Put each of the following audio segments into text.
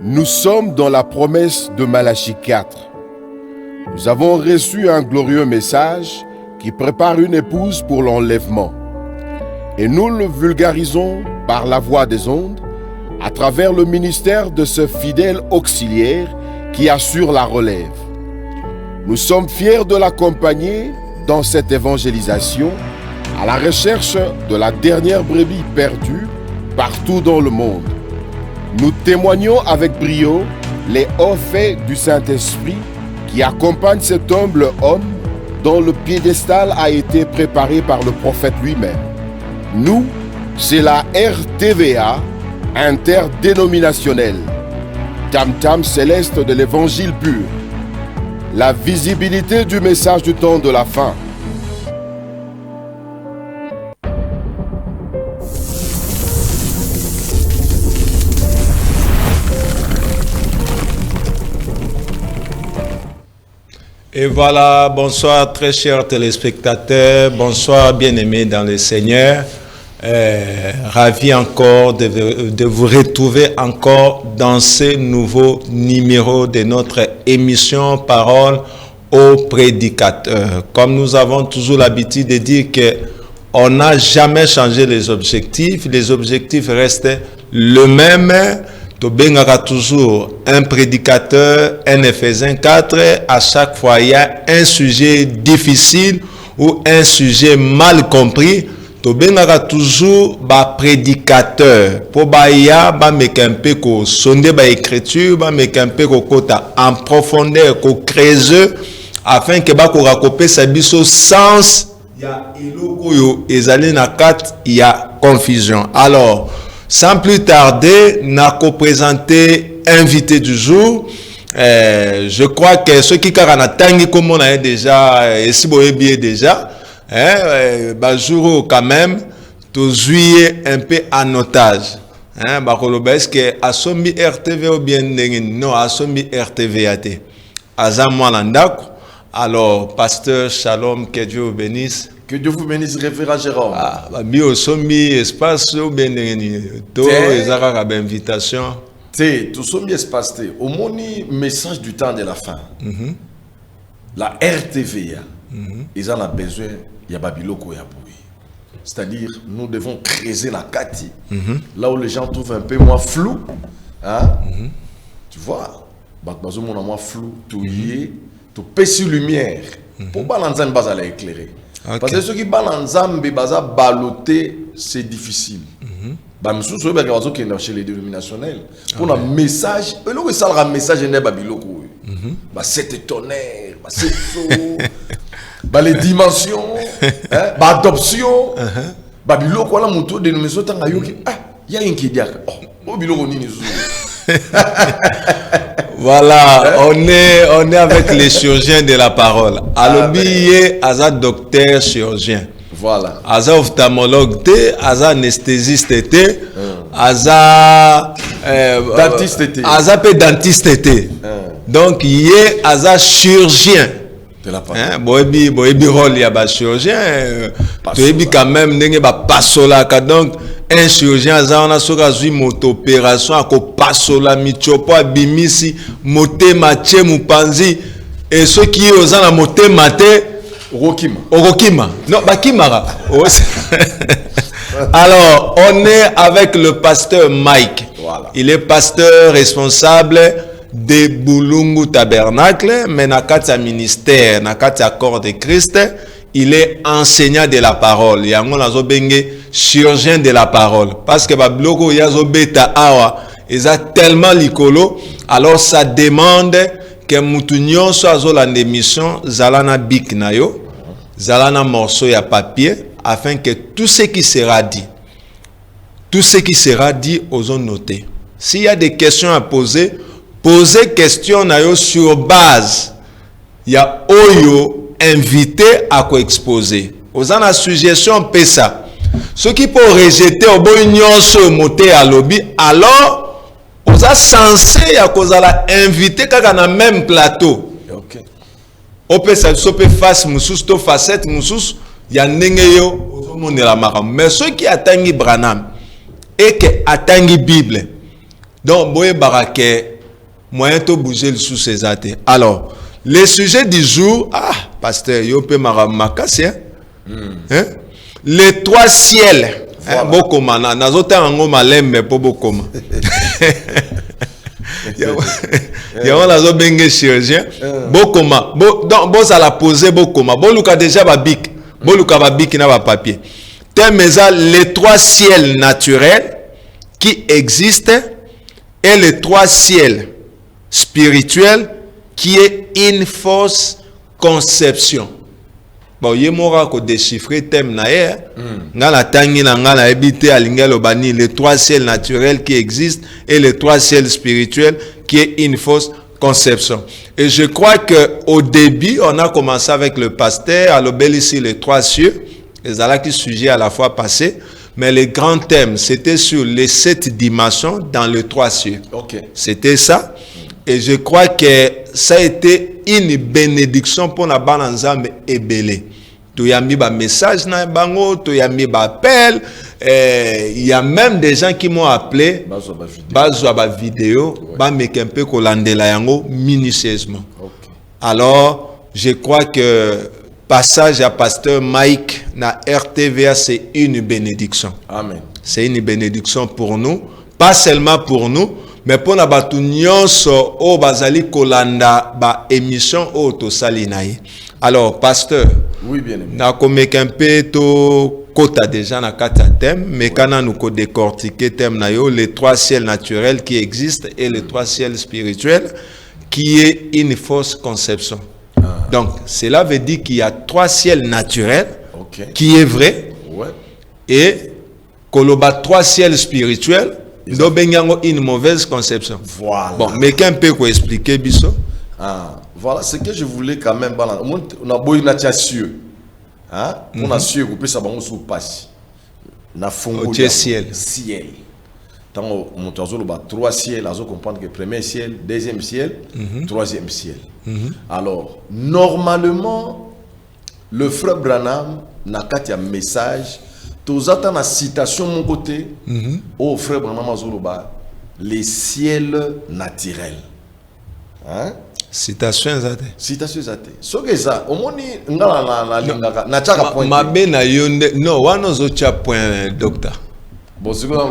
Nous sommes dans la promesse de Malachie 4. Nous avons reçu un glorieux message qui prépare une épouse pour l'enlèvement. Et nous le vulgarisons par la voix des ondes, à travers le ministère de ce fidèle auxiliaire qui assure la relève. Nous sommes fiers de l'accompagner dans cette évangélisation à la recherche de la dernière brebis perdue partout dans le monde. Nous témoignons avec brio les hauts faits du Saint-Esprit qui accompagnent cet humble homme dont le piédestal a été préparé par le prophète lui-même. Nous, c'est la RTVA interdénominationnelle, tam-tam céleste de l'évangile pur, la visibilité du message du temps de la fin. Et voilà, bonsoir très chers téléspectateurs, bonsoir bien-aimés dans le Seigneur. Ravi encore de vous retrouver encore dans ce nouveau numéro de notre émission Parole aux prédicateurs. Comme nous avons toujours l'habitude de dire qu'on n'a jamais changé les objectifs restent le même. Tobengaka toujours un prédicateur, un Éphésiens 4, à chaque fois il y a un sujet difficile ou un sujet mal compris. Tobengaka toujours ba prédicateur pour ba ya ba mekempe ko sonde ba écriture ba mekempe ko kota en profondeur ko creuser afin que ba ko rakoper sa biso sens ya eloko yo ezali na kat ya confusion. Alors sans plus tarder, n'a présenté invité du jour. Je crois que ceux qui ont comme on a déjà, et si vous bien déjà, jour quand même, tout jouer un peu en otage. Est-ce que Asombi RTV ou bien non Asombi RTV a été. Alors, pasteur Shalom, que Dieu vous bénisse. Que Dieu vous bénisse, révérend Jérôme. Bio sommi espace ou bien to ezaka ka invitation. Tout sommi espace au moni message du temps de la fin. La RTV ils en ont besoin ya babiloko ya boui. C'est-à-dire nous devons creuser la kati. Là où les gens trouvent un peu moins flou, hein? Tu vois, bazo mon moins flou, tout y est, tout péci lumière. Pour balancer base à l'éclairer. Okay. Parce que ceux qui balancent baloter, c'est difficile. Chez les dénominationnels, pour un message, un message c'est tonnerre, c'est chaud, les dimensions, l'adoption, Babiloko la moto de nous il y a un qui dit voilà, on est avec les chirurgiens de la parole. Alobiye aza docteur chirurgien. Voilà. Aza ophtalmologue te, aza anesthésiste te, aza dentiste te. Aza pe dentiste te. Donc yé aza chirurgien. De la parole. Boebi rôle ya ba chirurgien. Toebi quand même ndenge ba pasola ka donc un chirurgien on a soka zui moto opération ako pasola michopo abimisi motema tie mupanzi et ceux qui osent na motema te Rokima non bakimara. Alors on est avec le pasteur Mike. Voilà. Il est pasteur responsable de Bulungu Tabernacle, mais nakati ministère, nakati corps de Christ, il est enseignant de la parole. Yango nazo benge chirurgien de la parole. Parce que babloko yazo beta awa, ils a tellement likolo, alors ça demande que mutunyon soit la émission zalana bik na yo, zalana morceau ya papier, afin que tout ce qui sera dit aux on noté. S'il y a des questions à poser, posez question na yo sur base. Il y a oyo invité à quoi exposer. Aux en a suggestion pesa. Ce qui peut rejeter au bon union sur moté à lobby, alors aux a censé à cause la invité kaka na même plateau. OK. Au pesa so pe face musus to facette musus ya ndenge yo ozo monela makam. Mais ceux qui attendent Branham et que attendent Bible. Donc boye barake moyen de bouger le sous ces athées. Alors, les sujets du jour, pasteur, yo pe makasi, hein? Les trois ciels. Voilà. Bokoma, nazota ngo malem mais po bokoma. Yawa nazo benge chirurgien. Bokoma, donc bo ça la poser bokoma. Bo luka déjà ba bic. Bo luka ba bic na ba papier. Temeza les trois ciels naturels qui existent et les trois ciels spirituels qui est une fausse conception. Bon, il mora ko déchiffrer thème na ye. Ngala tangi na ngala ebité alingelo bani les trois ciels naturels qui existent et les trois ciels spirituels qui est une fausse conception. Et je crois que au début, on a commencé avec le pasteur à l'obéir ici les trois cieux. Les alaki sujet à la fois passé, mais le grand thème c'était sur les 7 dimensions dans les trois cieux. OK. C'était ça. Et je crois que ça a été une bénédiction pour la balanzame et belé. Tu as mis un message dans bango, tu as mis un appel. Il y a même des gens qui m'ont appelé. Bazwa vidéo, ba mekempe ko landela yango minutieusement. Alors, je crois que passage à pasteur Mike na RTVA c'est une bénédiction. Amen. C'est une bénédiction pour nous, pas seulement pour nous. Mais pour la batu nyonso o bazali kolanda ba émission o to salinaye. Alors pasteur, oui bien aimé. Na komekempe to kota déjà na kata thème, mais kana nous ko décortiquer thème na yo les trois ciels naturels qui existent et les trois ciels spirituels qui est une fausse conception. Donc cela veut dire qu'il y a trois ciels naturels qui est vrai et koloba trois ciels spirituels une mauvaise conception. Voilà. Bon, mais qu'un peu quoi expliquer biso. Voilà, c'est que je voulais quand même on a beau une cieux. Hein? On a cieux couper ça bango sous passe. Na fongo ciel. Ciel. Tant on tozo le trois ciels, azo comprendre que premier ciel, deuxième ciel, troisième ciel. Alors, normalement le frère Branham n'a qu'à un message. Tous attendent la citation mon côté. Au frère Branham Azoloba, les ciels naturels. Hein? Citation exacte. Citation exacte. Ce que ça, au moins ngala na chaka point. Ma bena yonde non wano zo cha point docteur.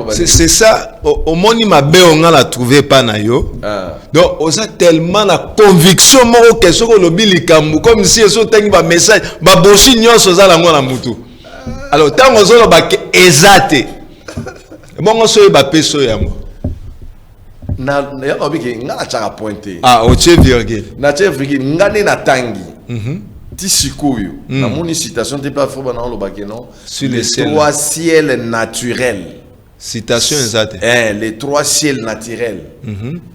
C'est ça au moins ma be on la trouver pas na yo. Donc on a tellement la conviction moko que ce que le bilikambu comme si eso tengi ba message ba bosi nyonso za la ngona mutu. Alors, tant que vous avez exacté, bon, on se bat peso yango. Na pointé. Ah, au tché virgule. Na tché virgule, ngane na tangi. Tisikoyo. Na moni citation te pas faut banana lo bakeno. Sur les trois ciels naturels. Citation exacte. Les trois ciels naturels.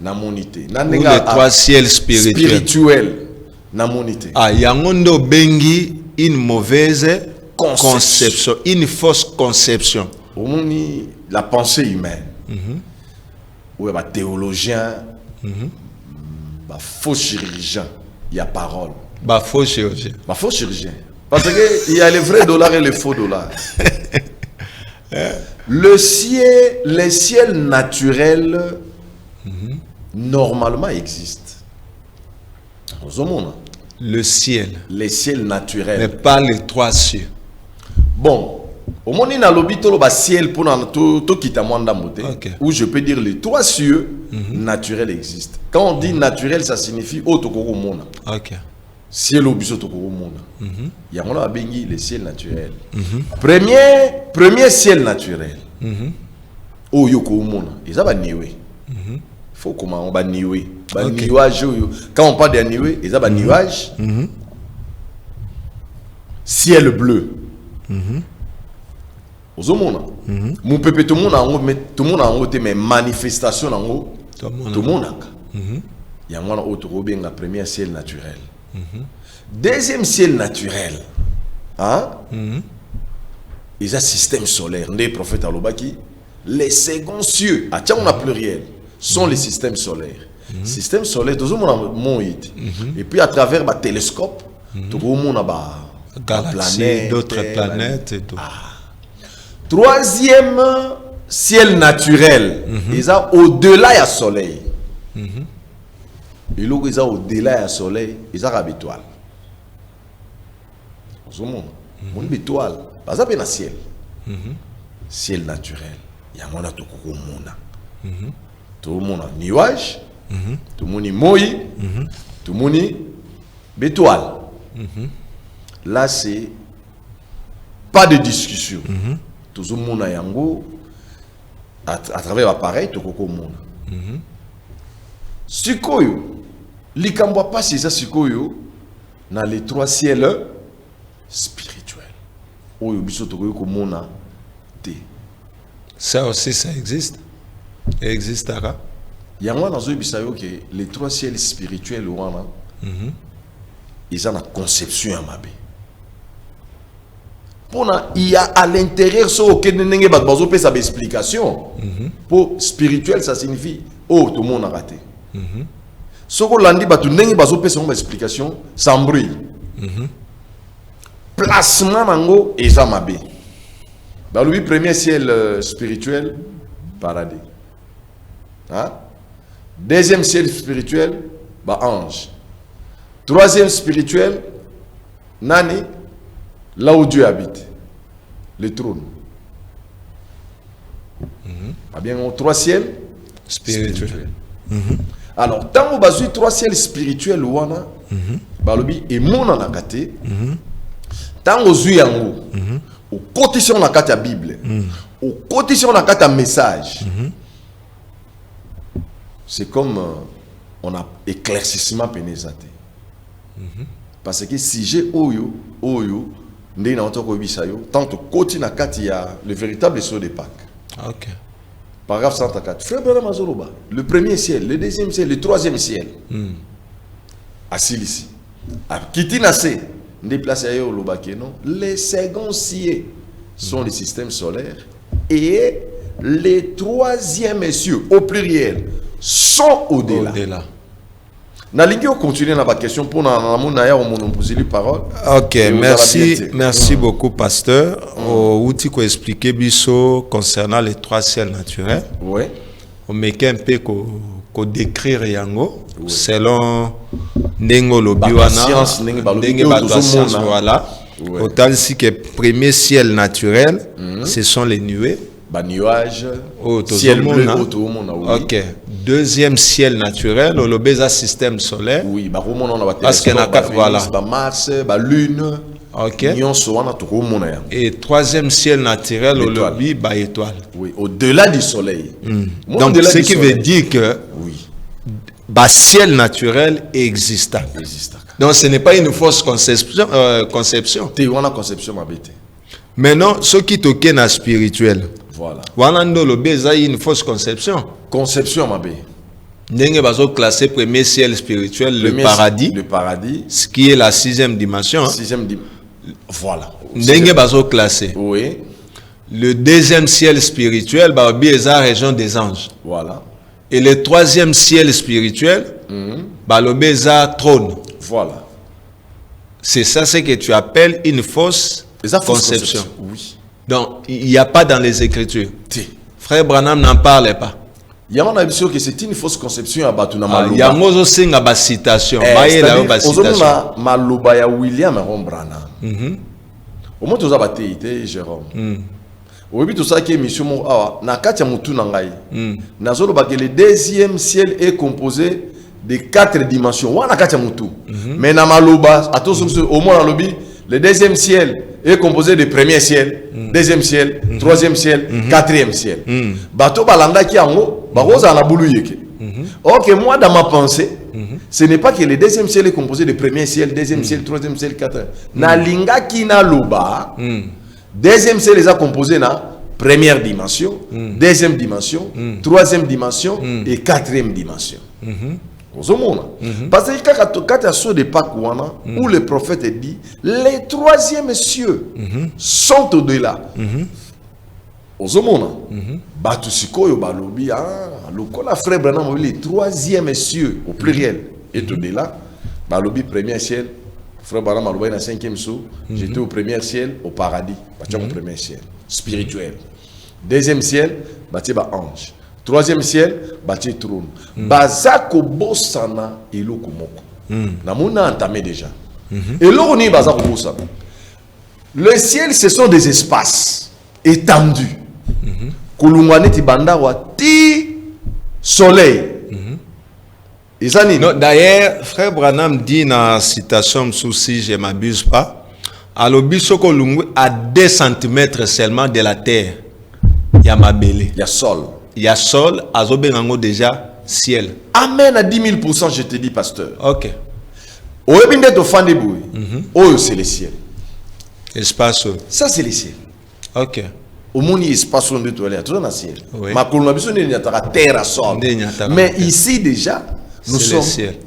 Na monité. Les trois ciels spirituels. Na monité. Ah, yangondo bengi une mauvaise conception, une fausse conception. La pensée humaine. Ou un théologien, un faux chirurgien, il y a parole. Un faux chirurgien. Un faux chirurgien. Parce qu'il y a les vrais dollars et les faux dollars. Les ciels naturels, normalement, existent. Le ciel. Les ciels naturels. Mais pas les trois cieux. Bon, au moment où l'obito le ciel pour tout quitter monde où je peux dire les trois cieux naturels existent. Quand on dit naturel, ça signifie autre que monde. OK. Ciel obito to monde. Il y a on a bengi les ciels naturels. Premier ciel naturel. Oh yo ko monde. Ils a niwe. Faut comment on va niwe. Nuage quand on parle de nuage, ils a nuage. Ciel bleu. Ozomona. Mon peuple tout le monde a en mais manifestation en haut. Tout le monde a. Il y a un autre robin premier ciel naturel. Deuxième ciel naturel. Hein? Ils ont système solaire. Les prophètes Alobaki. Les seconds cieux, à on a pluriel, sont les systèmes solaires. Système solaire, tout le monde a. Et puis à travers le télescope, tout le monde a galaxies, d'autres planètes et tout. Troisième ciel naturel, ils ont au-delà du soleil. Et là, ils ont au-delà du soleil, ils ont une étoile. Vous voyez, une étoile, pas ça, c'est un ciel. Ciel naturel. Il y a un monde tout le monde a nuage, tout le monde a moi, tout le monde a étoile. Là, c'est pas de discussion. Tout le monde a yango à travers l'appareil, tout le monde. Sikoyo, likambo pas c'est ça sikoyo dans les trois ciels spirituels. Oyo biso tokoyo ko mona te. Ça aussi ça existe. Il existera. Yango dans bisayo que les trois ciels spirituels wana ils ont la conception à mabe. Il y a à l'intérieur ce que n'engé ba bazo pe sa explication. Pour spirituel ça signifie oh tout le monde a raté. Ce que l'on dit, c'est que son explication sans bruit. Placement nango et zamabé. Le premier ciel spirituel, paradis. Hein? Deuxième ciel spirituel, ange. Troisième spirituel, nani, là où Dieu habite. Le trône. Bien, trois ciels spirituels. Alors, tant que vous avez trois ciels spirituels, balobi et mon anakate, tant que vous avez au côté sur la carte Bible, au côté sur la carte message, c'est comme on a éclaircissement pénétré. Parce que si j'ai oyo, ndé na onto ko bisayo, tant que côté na carte il y a le véritable saut de Pâques. OK. Paragraphe 104. Frère Branham Azoloba, le premier ciel, le deuxième ciel, le troisième ciel. Assis ici. Kitinase, déplacé ailleurs au Lobakeno. Les seconds ciels sont les systèmes solaires. Et les troisièmes cieux, au pluriel, sont au-delà. Nalingi on continue dans ma question pour nous poser les paroles. OK, merci beaucoup pasteur. Outil ko expliquer biso concernant les trois ciels naturels. Oui. On met un peu ko décrire yango selon ndengo lobi wana ndenge ba science voilà. Autant si que premier ciel naturel, ce sont les nuées. Nuages, ciel bleu, OK. Deuxième ciel naturel, le beza système solaire. Oui, on a parce que voilà. Mars, lune. OK. Et troisième ciel naturel, le lobby, étoile. Oui, au-delà du soleil. Donc, ce qui veut dire que ciel naturel existe. Donc, ce n'est pas une fausse conception. Maintenant, ce qui est spirituel. Voilà. Wanando le beza une fausse conception. Conception mabé. Ndenge bazo classé premier ciel spirituel le paradis. Le paradis. Ce qui est la sixième dimension. Voilà. Ndenge bazo classé. Oui. Le deuxième ciel spirituel beza région des anges. Voilà. Et le troisième ciel spirituel beza trône. Voilà. C'est ça ce que tu appelles une fausse conception. Oui. Donc, il n'y a pas dans les Écritures. Frère Branham n'en parle pas. Il y a une vision que c'est une fausse conception à Batuna Maloba. Il y a une citation. Maloba ya William Branham. Au moins, tu as battu, Jérôme. Au début, tu as dit que mission na katia mutu nangai. Nazolo ba que le deuxième ciel est composé de 4 dimensions. Wana katia mutu. Mais na Maloba, au moins dans le le deuxième ciel est composé de premier ciel, deuxième ciel, troisième ciel, quatrième ciel. Bato balanda ki ango, baroza na bulu yeke. Ok, moi dans ma pensée, ce n'est pas que le deuxième ciel est composé de premier ciel, deuxième ciel, troisième ciel, quatrième. Na linga ki na loba, deuxième ciel les a composé na première dimension, deuxième dimension, troisième dimension et quatrième dimension. Parce que quand il y a ce de Pâques où le prophète dit les troisièmes cieux sont au-delà. Le frère Branham les troisièmes cieux au pluriel est au-delà. Balobi premier ciel, frère Branham a le cinquième saut. J'étais au premier ciel au paradis. Au premier ciel spirituel. Deuxième ciel, ange. Troisième ciel, bâti trône. Bazako bosana et lokomoko. Namuna entamé déjà. Et l'orni bazako bosana. Le ciel, ce sont des espaces étendus. Kulungwane ti bandawa ti soleil. Non, d'ailleurs, frère Branham dit dans la citation, si je ne m'abuse pas, à l'obisoko lungu à 2 cm seulement de la terre. Il y a Mabélé. Il y a sol. Il y a sol, azobengango déjà ciel. Amen à 10 000%, je te dis, pasteur. Ok. Oh, c'est le ciel. Espace. Ça, c'est le ciel. Ok. Au monde, il se passe on tout aller, tout dans le ciel. Oui. Ma colonisation n'est pas terre à sol. Mais ici déjà, nous sommes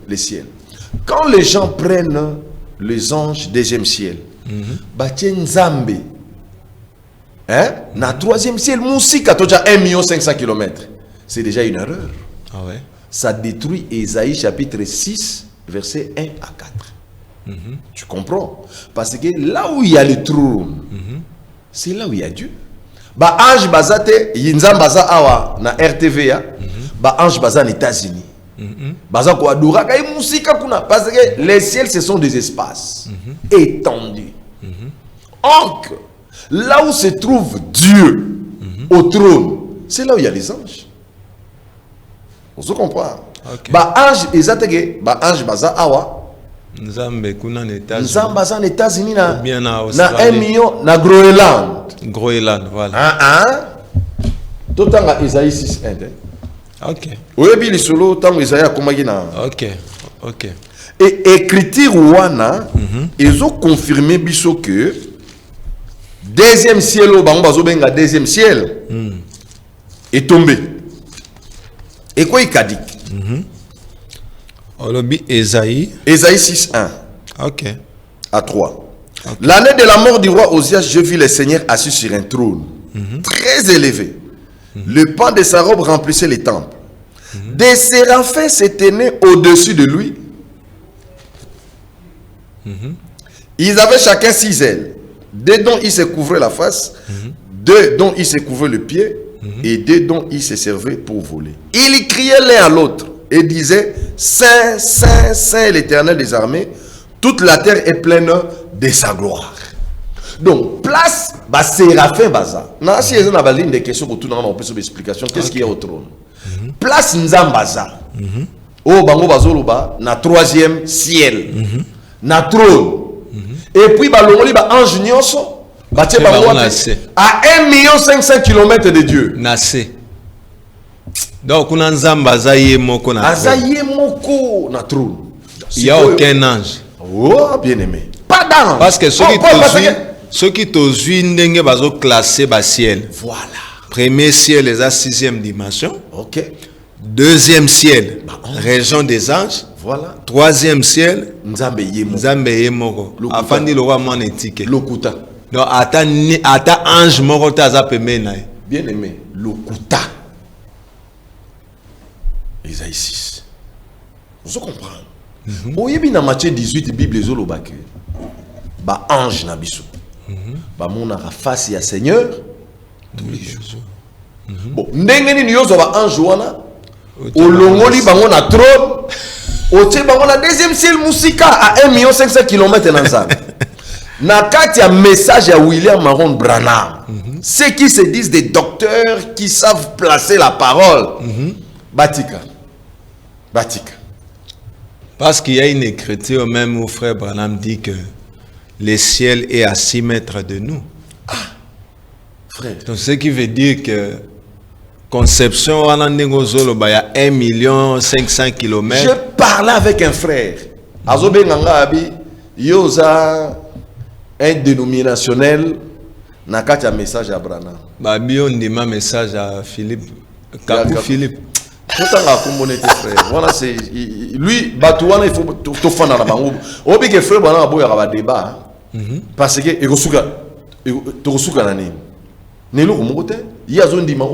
le ciel. Quand les gens prennent les anges deuxième ciel, Batien Zambé, hein, na troisième ciel, Moussika, tu as 1 500 km. C'est déjà une erreur. Ah ouais. Ça détruit Ésaïe chapitre 6, versets 1 à 4. Tu comprends? Parce que là où il y a le trône, c'est là où il y a Dieu. Ba ange bazate yinzam baza awa na RTVA, ba ange baza aux États-Unis. Baza ko adora kay musika kuna parce que les ciels ce sont des espaces étendus. Donc là où se trouve Dieu au trône, c'est là où il y a les anges. On se comprend. Okay. Ba ange ezatege ba ange baza awa Nzambe kuna n'États-Unis. Nzambe baza na États-Unis na 1 million na Groenland. Groenland, voilà. Totanga Isaïe 6:1. Ok. Oyebi li solo tango Isaïe akomaki na. Ok. Ok. Et écriture wana ils ont confirmé biso que deuxième ciel au bango bazobenga deuxième ciel est tombé. Et quoi il a dit? Olobi Esaïe 6:1. Ok. À 3. Okay. L'année de la mort du roi Osias, je vis le Seigneur assis sur un trône très élevé. Le pan de sa robe remplissait les temples. Des séraphins se tenaient au-dessus de lui. Ils avaient chacun 6 ailes. 2 dont ils se couvraient la face, 2 dont ils se couvraient le pied, et 2 dont ils se servaient pour voler. Ils criaient l'un à l'autre et disaient: Saint, Saint, Saint l'Éternel des armées, toute la terre est pleine de sa gloire. Donc, place, bah, séraphin, baza. Si il y a des questions pour tout le monde, on peut se explication. Qu'est-ce qu'il y a au trône? Place Nzambaza. Oh, bango bazoloba, na 3e ciel. Na trône. Et puis, bah, l'ongoli, bah, ange nyonso. Bah, tiens, bah, à 1 500 km de Dieu. Nassé. Donc, on a Nzambaza yemoko na trône. Yemoko na trône. Il n'y a aucun ange. Oh, bien aimé. Pas d'ange. Parce que ceux qui t'ont vu, bazo classé bas ciel. Voilà. Premier ciel, les 6e dimension. Ok. 2e ciel, région des anges. Voilà. 3e ciel, Nzambe yemoko. Afandi le roi monétique. Lokuta. Donc, ata ange moko taza pemena. Bien aimé. Lokuta. Isaïe 6. Vous comprenez? Oyebi na Matthieu 18 Bible ezolobake ba ange na biso ba mona face ya Seigneur tous les jours. Bon ndenge nini yozo ba ange wana olongoli bango na trône otie bango na 2e ciel musika à 1 500 km na Nzambe. Na kati ya message ya William Maron Branham, ceux qui se disent des docteurs qui savent placer la parole, Batika. Parce qu'il y a une écriture même où frère Branham dit que le ciel est à 6 mètres de nous. Ah, frère. Donc ce qui veut dire que conception, il y a 1 500 km. Je parlais avec un frère. Yoza un dénominationnel n'a qu'à un message à Branham. On dit un message à Philippe. Capou Philippe. Voilà, c'est lui, Batouana, il faut tout faire dans la banque. Au bout que frère Branham a beau y avoir débat, parce que il reçoit l'année. Nelo kumote, il y a zone dima,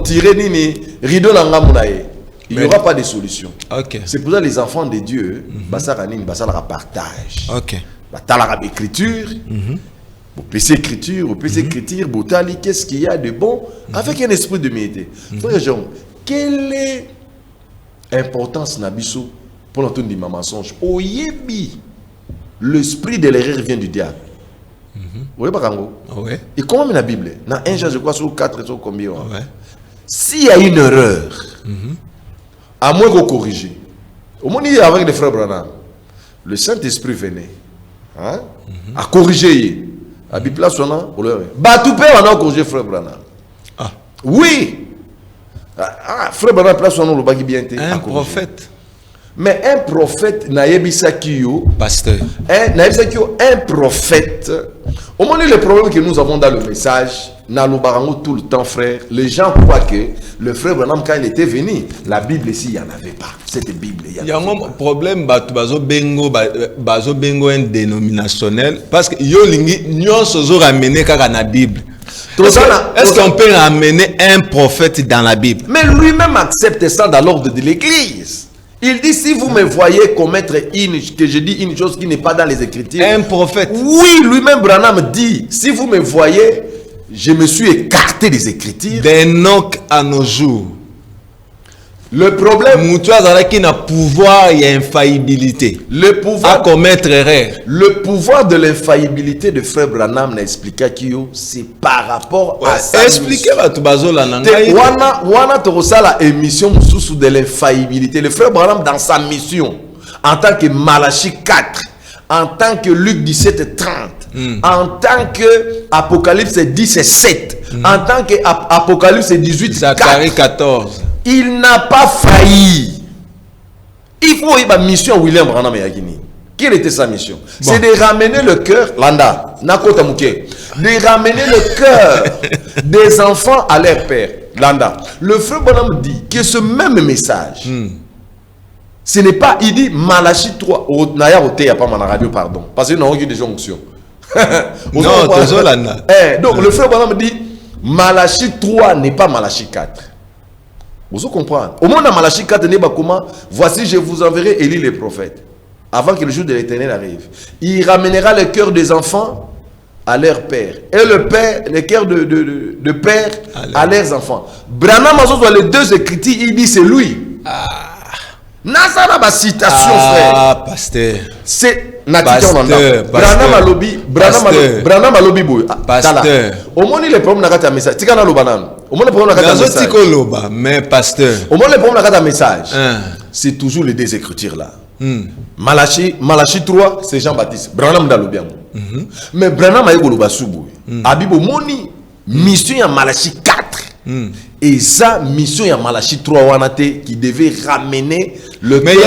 tirer ni rideau na ngamunaye. Il n'y aura pas de solution. Okay. C'est pour ça que les enfants de Dieu, basara nini, basara partage. OK. Batala l'écriture. Au PC écriture, botali, qu'est-ce qu'il y a de bon avec un esprit d'humilité. Frère Jean, quelle est l'importance Nabiso pour l'entendre du mensonge? Oyebi, l'esprit de l'erreur vient du diable. Vous voyez pas Kango? Ouais. Et comment dans la Bible? Dans 1 Jean, je crois, sur 4, sur combien? Ouais. S'il y a une erreur, à moins qu'on corrige, au moins avec les frères Branham, le Saint-Esprit venait à corriger. À Bible, là, on leur Batoupé, on a corrigé frère Branham. Ah. Oui! Frère Branham, place on le bagi bien. Un prophète. Mais un prophète, Naïbisa Kiyo, Pasteur. Un prophète. Au moment le problème que nous avons dans le message, Nalobarango tout le temps, frère, les gens croient que le frère Branham, quand il était venu, la Bible ici, il n'y en avait pas. Cette Bible, il y a un problème, bazo bengo un dénominationnel, parce que yo lingi, nyon sozo ramener kaka na Bible. Est-ce qu'on peut ramener un prophète dans la Bible? Mais lui-même accepte ça dans l'ordre de l'Église. Il dit, si vous me voyez commettre que je dis une chose qui n'est pas dans les Écritures. Un prophète. Oui, lui-même Branham dit, si vous me voyez, je me suis écarté des Écritures. D'Enoch à nos jours. Le problème, qui n'a pouvoir, il y a infaillibilité. Le pouvoir à commettre erreur. Le pouvoir de l'infaillibilité de frère Branham n'a expliqué qui c'est par rapport à ça. Expliquez à tout bazola nanga. Wana torosa la émission sous de l'infaillibilité. Le frère Branham dans sa mission en tant que Malachie 4, en tant que Luc 17 30, en tant que Apocalypse 10 et 7, en tant que Apocalypse 18 Zacharie 14. Il n'a pas failli. Il faut y avoir mission William Branham Yagini. Quelle était sa mission? C'est de ramener le cœur, Landa, Nakota Mouké, de ramener le cœur des enfants à leur père. Landa. Le frère Branham dit que ce même message, ce n'est pas, il dit Malachie 3, Naya Ote, il n'y a pas ma radio, pardon, parce que nous avons eu des jonctions. Non, donc le frère Branham dit Malachie 3 n'est pas Malachie 4. Vous comprenez? Au moment de Malachie 4, comment? Voici, je vous enverrai Élie le prophète, avant que le jour de l'Éternel arrive. Il ramènera le cœur des enfants à leur père. Et le père, le cœur de père à leurs enfants. Branham Azozo, les deux écritures, il dit c'est lui. Nazara ba citation, frère. Ah, pasteur. C'est Branham alobi boy. Pasteur. Au moment les problèmes nakata message. Tikana lo banane. Au moment les problèmes nakata message. Mais pasteur. Au moment les problèmes nakata message. C'est toujours les deux écritures là. Malachie 3, c'est Jean-Baptiste. Branham dalobi. Mais Branham a yego lo basubu. Abibo moni mission ya Malachie 4. Et ça, mission ya Malachie 3 wanate qui devait ramener le. Mais il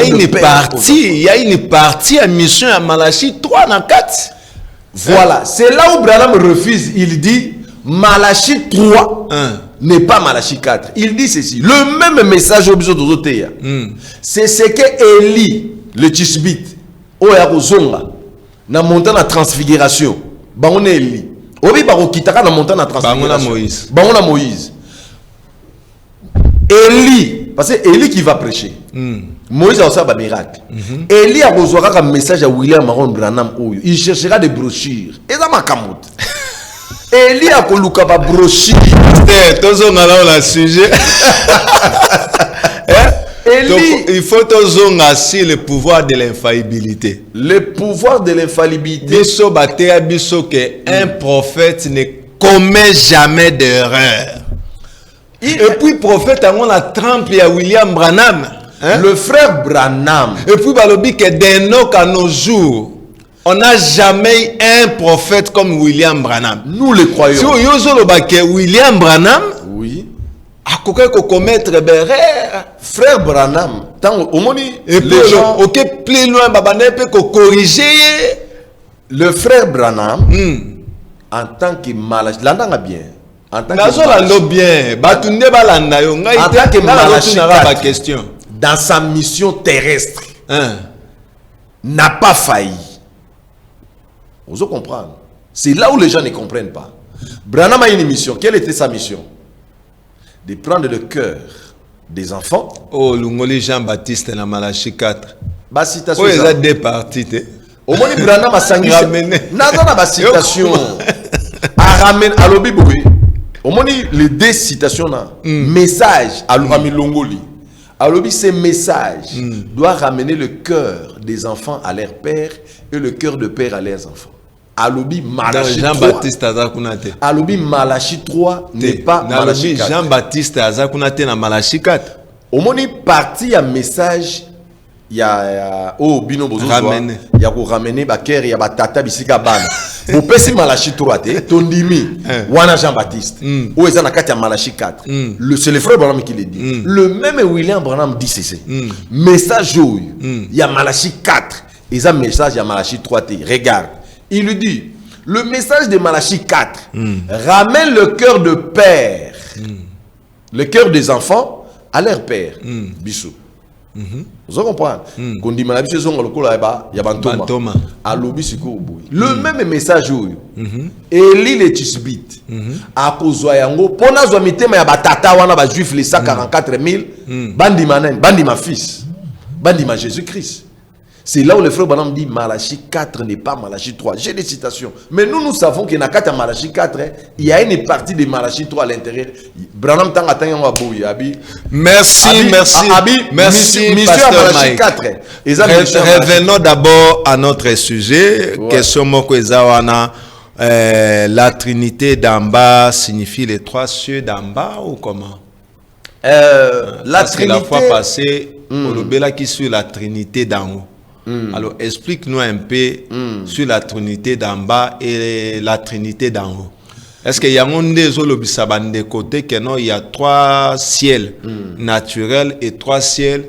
y a une partie à mission à Malachie 3 dans 4. Voilà, c'est là où Branham refuse. Il dit Malachie 3 n'est pas Malachie 4. Il dit ceci. Le même message au besoin de c'est ce que Élie, le Tishbite, Oyarozonga, na montagne de transfiguration. Baon Élie. Obi baro kitaka na montagne de transfiguration. Baon Moïse. Élie, parce que Élie qui va prêcher. Moïse a aussi un miracle. Élie a besoin d'un message à William Maron Branham. Il cherchera des brochures. Et ça m'a camote. Élie a coloqué des brochures. Tous on a là le sujet. Il faut tous on assis le pouvoir de l'infaillibilité. Le pouvoir de l'infaillibilité. Biso batea biso que un prophète ne commet jamais d'erreur. Et puis prophète on la trempe à William Branham. Le frère Branham. Et puis balobi que d'Enoch à nos jours, on n'a jamais un prophète comme William Branham. Nous le croyons. Si on yozolo que William Branham, oui, a quoi commettre erreur. Frère Branham, tant au moni et puis les gens, ok, plus loin babane peut corriger. Le frère Branham, en tant que malade, l'entend bien. En tant que question. Dans sa mission terrestre, n'a pas failli. Vous comprenez? C'est là où les gens ne comprennent pas. Branham a une mission. Quelle était sa mission? De prendre le cœur des enfants. Oh, Lungoli Jean-Baptiste dans Malachie 4. Bah, citation. Oh, il y a deux parties. Au moins Branham a sangi naza na ba citation a ramène à lobi boy au moins les deux citations là message à l'ami longoli à lobi ces messages doit ramener le cœur des enfants à leur père et le cœur de père à leurs enfants. Alobi Malachi 3. Jean-Baptiste Azakunate. Alobi Malachi 3 n'est pas Malachi 4. Jean-Baptiste Azakunate na Malachi 4. Au moni parti à message il y a oh bino bozo il y a ko ramener ba cœur il y a ba tata bisika bana. Au pesi Malachi 3 te tondimi wana Jean-Baptiste. Ou ezana kati ya Malachi 4. Le c'est le frère Branham qui le dit. Le même William Branham dit ceci. Message il y a Malachi 4. Et un message il y a Malachi 3 te. Regarde. Il lui dit, le message de Malachi 4 ramène le cœur de père, le cœur des enfants à leur père. Bissou. Vous comprenez? Quand on dit Malachi, il y a Bantoma. Le même message, Eli le Tisbit, à Kozoyango, Pona Zomitema ya Batata wana ba juif les 144 000, Bandi Manen, Bandi ma fils, Bandi ma Jésus-Christ. C'est là où le frère Branham dit Malachi 4 n'est pas Malachi 3. J'ai des citations. Mais nous savons qu'il y a à Malachi 4, il y a une partie de Malachi 3 à l'intérieur. Branham tanga tanga wabuyi abi. Merci, Pasteur Mike. 4. Revenons d'abord à notre sujet. Question moko ezawana. La Trinité d'en bas signifie les trois cieux d'en bas ou comment? La Trinité. La fois passée, on a qui sur la Trinité d'en haut. Alors, explique-nous un peu sur la Trinité d'en bas et la Trinité d'en haut. Est-ce qu'il y a un côté que non, il y a trois ciels naturels et trois ciels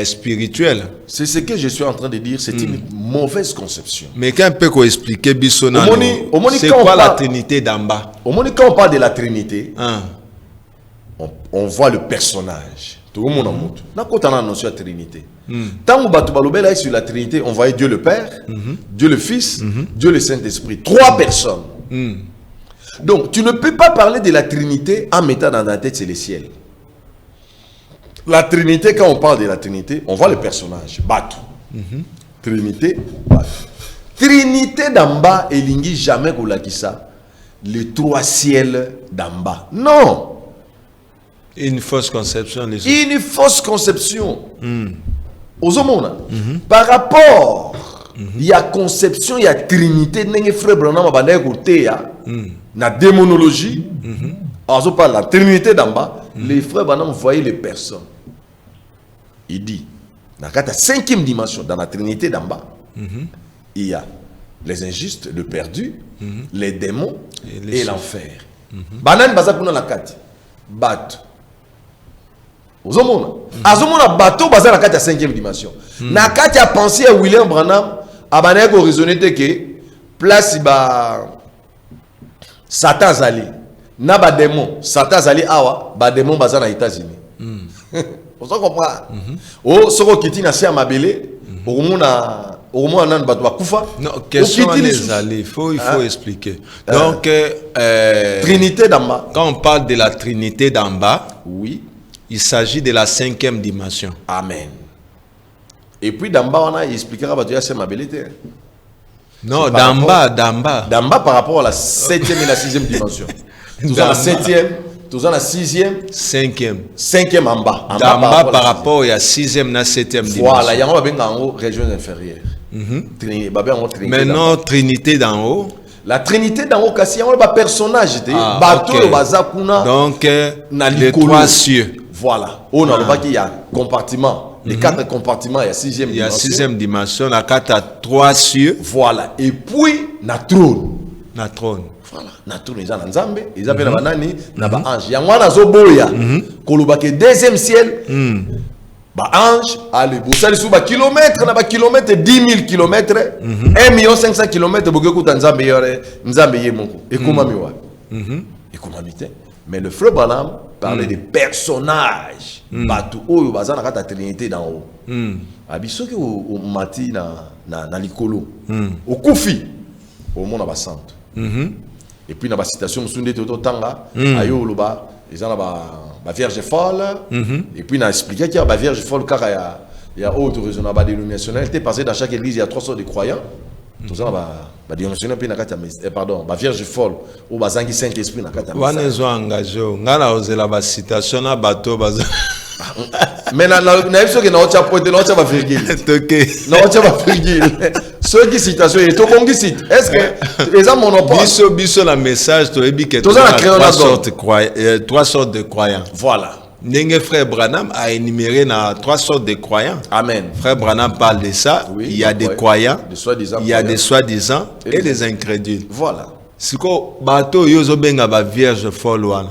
spirituels? C'est ce que je suis en train de dire, c'est une mauvaise conception. Mais qu'un peu qu'on explique, c'est quoi la Trinité d'en bas? Au moment quand on parle de la Trinité, on voit le personnage. Tout le monde en montre. Quand on a la notion de Trinité. Tant que sur la Trinité, on voyait Dieu le Père, Dieu le Fils, Dieu le Saint-Esprit. Trois personnes. Donc, tu ne peux pas parler de la Trinité en mettant dans ta tête c'est le ciel. La Trinité, quand on parle de la Trinité, on voit le personnage. Batou. Trinité, Batou. Trinité d'en bas, et lingi jamais ça. Les trois ciels d'en bas. Non. Une fausse conception. Une fausse conception. Aux hommes, par rapport, il y a conception, il y a Trinité, n'engé frère Branham a écouté la démonologie. Alors, par la Trinité d'en bas, les frères Branham voyaient les personnes. Il dit, dans la cinquième dimension, dans la Trinité d'en bas, il y a les injustes, le perdu, les démons et l'enfer. Banan bazakuna la kati, bat. Azomona bateau bazar la 5e dimension. Na kati a pensé à William Branham abane ko raisonner que place ba Satan zali na ba démon Satan zali awa ba démon bazar na États-Unis. Vous comprenez? Oh soko kiti na sia mabele au nan bato bakufa. Non, question il faut expliquer. Donc Trinité d'en bas. Quand on parle de la Trinité d'en bas, oui. Il s'agit de la 5e dimension. Amen. Et puis d'en bas, on a expliqué à la mabilité. Non, d'en bas. D'en bas par rapport à la 7e et la 6e dimension. Tout ça la 7e, tout ça la 6e, 5e. 5e en bas. D'en bas par rapport à la 6e et la 7e dimension. Voilà, il y a un en haut, région inférieure. Maintenant, Trinité d'en haut. La Trinité dans le cas, il y a un personnage. Donc, les trois cieux. Voilà. On a il y a compartiment. Les 4 compartiments, il y a 6e dimension. Il y a 6e dimension, la 4 à 3 cieux. Voilà. Et puis, la trône. La trône. Voilà. La trône, ils ont un Nzambe, ils appellent un ange. Il y a un zoboya. Kolobake deuxième ciel. Bah ange, allez, vous savez sous kilomètre, na kilomètre 10 000 km, 1 500 000 km, beaucoup d'Nzambe yemoko. Et comment miwa? Et comment mité? Mais le frère Branham parlait des personnages. Batou oyo bazana kata Trinité d'en haut. Abiso que au mati na likolo. Au kufi, au monde ba centre. Et puis na ba citation musunde toto tanga, ayo loba, ils en la Vierge folle, et puis on a expliqué qu'il y a la Vierge folle car il y a autre raisonnable dénominationnalité, parce que dans chaque église il y a 3 sortes de croyants. Tous en bas dimensionné puis na kata pardon, ba vierge folle ou ba zangi Saint-Esprit na kata. Wanezo engagé. Ngala ozela ba citation na bato baza. Mais na biso que na ocha pointe na ocha ba virgule. Toké. Na ocha ba virgule. Ceux qui citation et to bongi cite. Est-ce que les hommes monopole biso la message to ebi que trois sortes de croyants. Voilà. N'enge frère Branham a énuméré na 3 sortes de croyants. Amen. Frère Branham parle de ça. Oui, il y a des croyants, il y a des soi-disant et des incrédules. Voilà. Siko bato yozo benga ba vierge folle wana.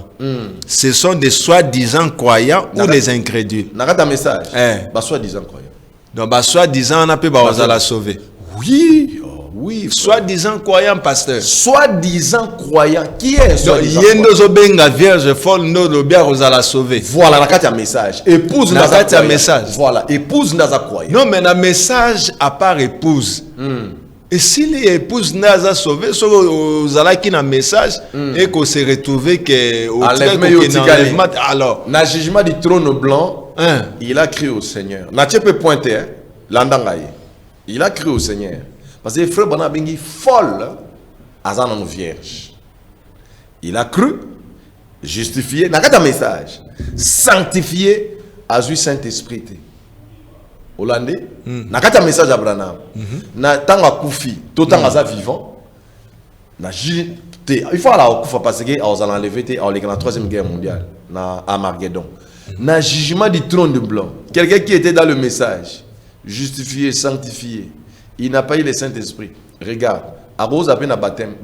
Ce sont des soi-disant croyants ou des incrédules. Nakata message. Ba soi-disant croyants. Donc ba soi-disant on a pu ba la sauver. Oui. Oui, soi-disant croyant, pasteur. Soi-disant croyant. Qui est soi-disant croyant? Vierge folle, no lo bien la sauver. Voilà, la carte à message. Épouse la carte à message. Voilà, épouse naza croyant. Non, mais la message à part épouse. Et si l'épouse naza sauvé, so zala qui na message et qu'on se retrouve que au enlèvement, alors, na jugement du trône blanc, il a crié au Seigneur. Na tu peux pointer l'andangaye. Il a crié au Seigneur. Parce que frère Branham bengi folle azana vierge. Il a cru, justifié, n'a qu'un message, sanctifié, azui Saint-Esprit. Hollandais, n'a qu'un message à Branham. Na tanga koufi, tout temps aza vivant. Na jité, il faut aller au koufa parce que aux enlevé à la 3e guerre mondiale, na Armageddon. Na jugement du trône de blanc. Quelqu'un qui était dans le message, justifié, sanctifié. Il n'a pas eu le Saint-Esprit. Regarde, à Rose a un baptême.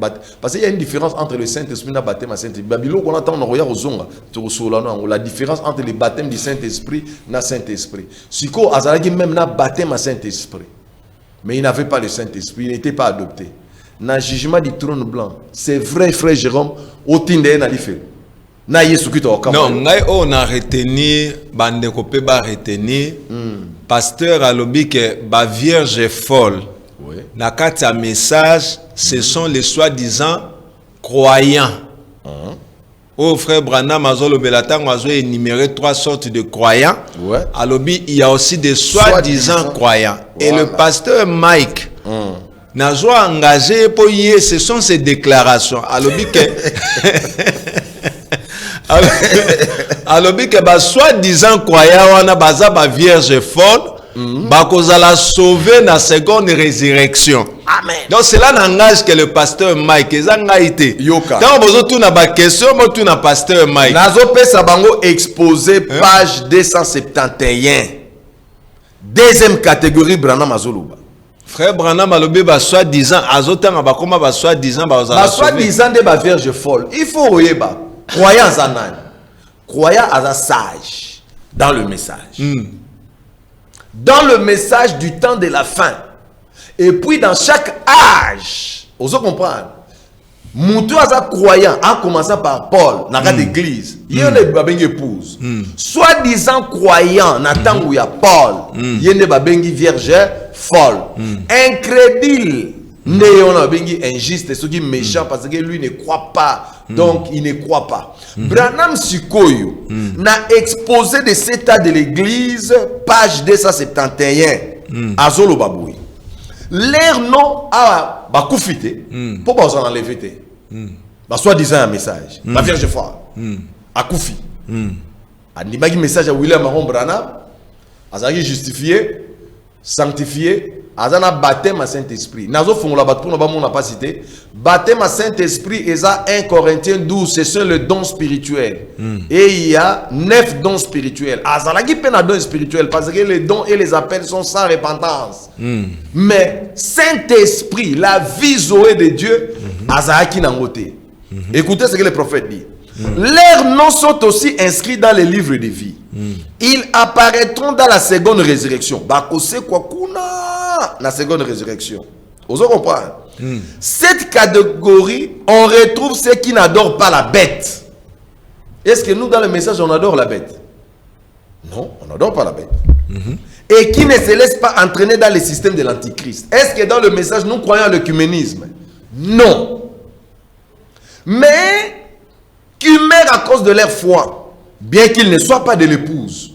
Parce qu'il y a une différence entre le Saint-Esprit et le baptême à Saint-Esprit. Babylone, on attend, on regarde aux ongles. La différence entre le baptême du Saint-Esprit et le Saint-Esprit. Si on a même un baptême à Saint-Esprit, mais il n'avait pas le Saint-Esprit, il n'était pas adopté. Dans le jugement du trône blanc, c'est vrai, frère Jérôme, au Tinde, il a fait. Non, on a retenu, bande kopé ba retenir, pasteur a lobby que ba vierge est folle. Na kata message, ce sont les soi-disant croyants. Au frère Branham Azolo Belatan a énuméré 3 sortes de croyants. À lobby, il y a aussi des soi-disant croyants. Et le pasteur Mike n'a pas engagé pour y ce sont ses déclarations. À lobby que alors que ba soi-disant croyant wana baza ba vierge folle ba kozala sauver na seconde résurrection. Amen. Donc cela n'engage que le pasteur Mike ezanga ité. Tant bozo tuna ba question mo tuna pasteur Mike. Nazo pesa bango exposé page 271. Deuxième catégorie Branham azoluba. Frère Branham alobi ba soi-disant azotanga ba koma ba soi-disant ba ozala sauver. Ba soi-disant de ba vierge folle. Il faut oyeba. Croyant Zanan, croyant à un sage dans le message. Dans le message du temps de la fin. Et puis dans chaque âge, vous comprenez? Moutou à croyant, en commençant par Paul, dans l'église, il y a une épouse. Soi-disant croyant, dans où il y a Paul, il y a une vierge folle. Incrédule. Néon a bengi injuste, ce qui est méchant parce que lui ne croit pas, donc il ne croit pas. Branham Sikoyo n'a exposé de cet état de l'église, page 271, à Zolo Baboui. Leur nom a bakoufité, pour pas en enlever. Soit-disant un message, la Vierge folle, à Koufi. A n'imagi message à William Maron Branham, à Zagi justifié, sanctifié. Azana baptême à Saint-Esprit. Nazo fongola bat pour n'a pas cité. Baptême à Saint-Esprit et ça 1 Corinthiens 12, c'est sur le don spirituel. Et il y a 9 dons spirituels. Azala qui peine à don spirituel parce que les dons et les appels sont sans repentance. Mais Saint-Esprit, la vie zoé de Dieu, azala qui n'a ngoté. Écoutez ce que le prophète dit. Leurs noms sont aussi inscrits dans les livres de vie. Ils apparaîtront dans la seconde résurrection. Bakose kwa kuna la seconde résurrection. Vous comprenez? Cette catégorie, on retrouve ceux qui n'adorent pas la bête. Est-ce que nous, dans le message, on adore la bête? Non, on n'adore pas la bête. Et qui ne se laisse pas entraîner dans le système de l'antichrist. Est-ce que dans le message, nous croyons à l'œcuménisme? Non. Mais qui meurent à cause de leur foi, bien qu'ils ne soient pas de l'épouse.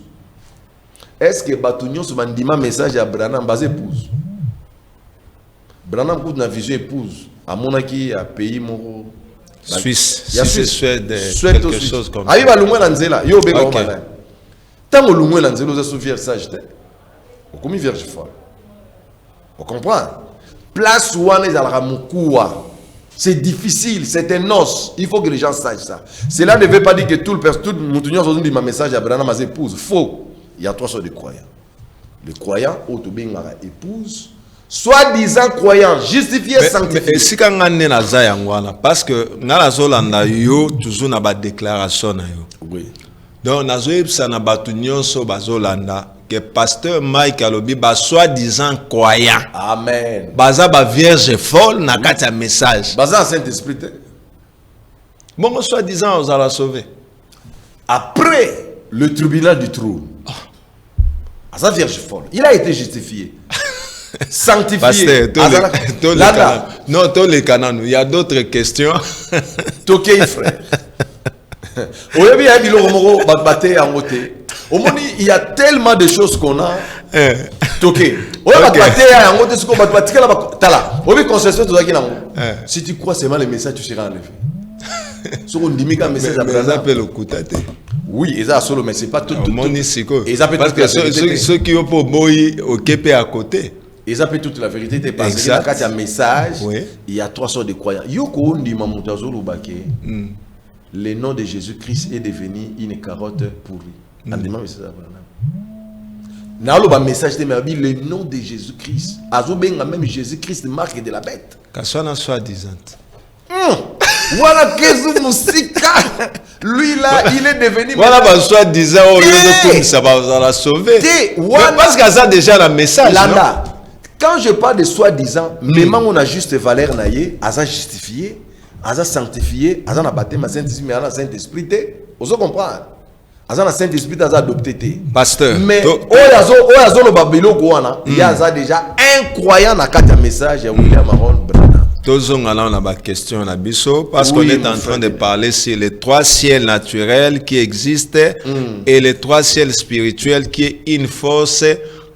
Est-ce que Batounion se mandima message à Branham bas épouse? Branham a une vision épouse. À mon avis, à pays moro. Suisse. Il y a Si c'est Suisse. Suède, quelque chose comme ça. Aïe, va l'oué l'anzela. Yo, bé, Ok. tant que l'oué l'anzela, vous avez vierge sage. Vous comme vierge folle. Vous comprenez? Place où on est à la Moukouwa. C'est difficile, c'est un os. Il faut que les gens sachent ça. Cela ne veut pas dire que tout le monde dit ma message à Branham, ma épouse. Faux. Il y a trois sortes de croyants. Le croyant, autobengara épouse, soi-disant croyant, justifié, sanctifié. Mais si quand on est dans Zayangwana, parce que dans la zone yo toujours na ba déclaration na yo. Oui. Donc na zo ça na batunyon so bazolanda que pasteur Mike alobi ba soi-disant croyant. Amen. Baza ba vierge folle na kati ya message. Basé en Saint-Esprit. Bon soi-disant on la sauver. Après le tribunal du trône. Sa vierge folle. Il a été justifié. Sanctifié. Pasteur, non, tous les canons. Il y a d'autres questions. Toké, frère. Il y a tellement de choses qu'on a. Toké. Si tu crois seulement les messages, tu seras enlevé. Oui, ils ont solo, mais c'est pas tout. Parce que ceux qui ont pour boy au KP à côté. Ils appellent toute la vérité. Parce que quand il y a un message, il y a trois sortes de croyants. Le nom de Jésus-Christ est devenu une carotte pourrie. Le message le nom de Jésus-Christ. Même Jésus-Christ marque de la bête. Soi-disant. Voilà que Moussika. Lui là, il est devenu. Voilà, bah, soi-disant, ça va la sauver. Parce qu'il y a déjà le message. Landa, quand je parle de soi-disant, même on a juste valeur naïe, à ça justifié, à ça sanctifié, à ça n'a baptême, à ça Saint-Esprit. Vous comprenez? À ça Saint-Esprit, à ça adopté. Pasteur. Mais il y a déjà un croyant dans quatre messages à William Aaron Branham. On a ma question parce qu'on est en train de parler sur les trois ciels naturels qui existent et les trois ciels spirituels qui est une fausse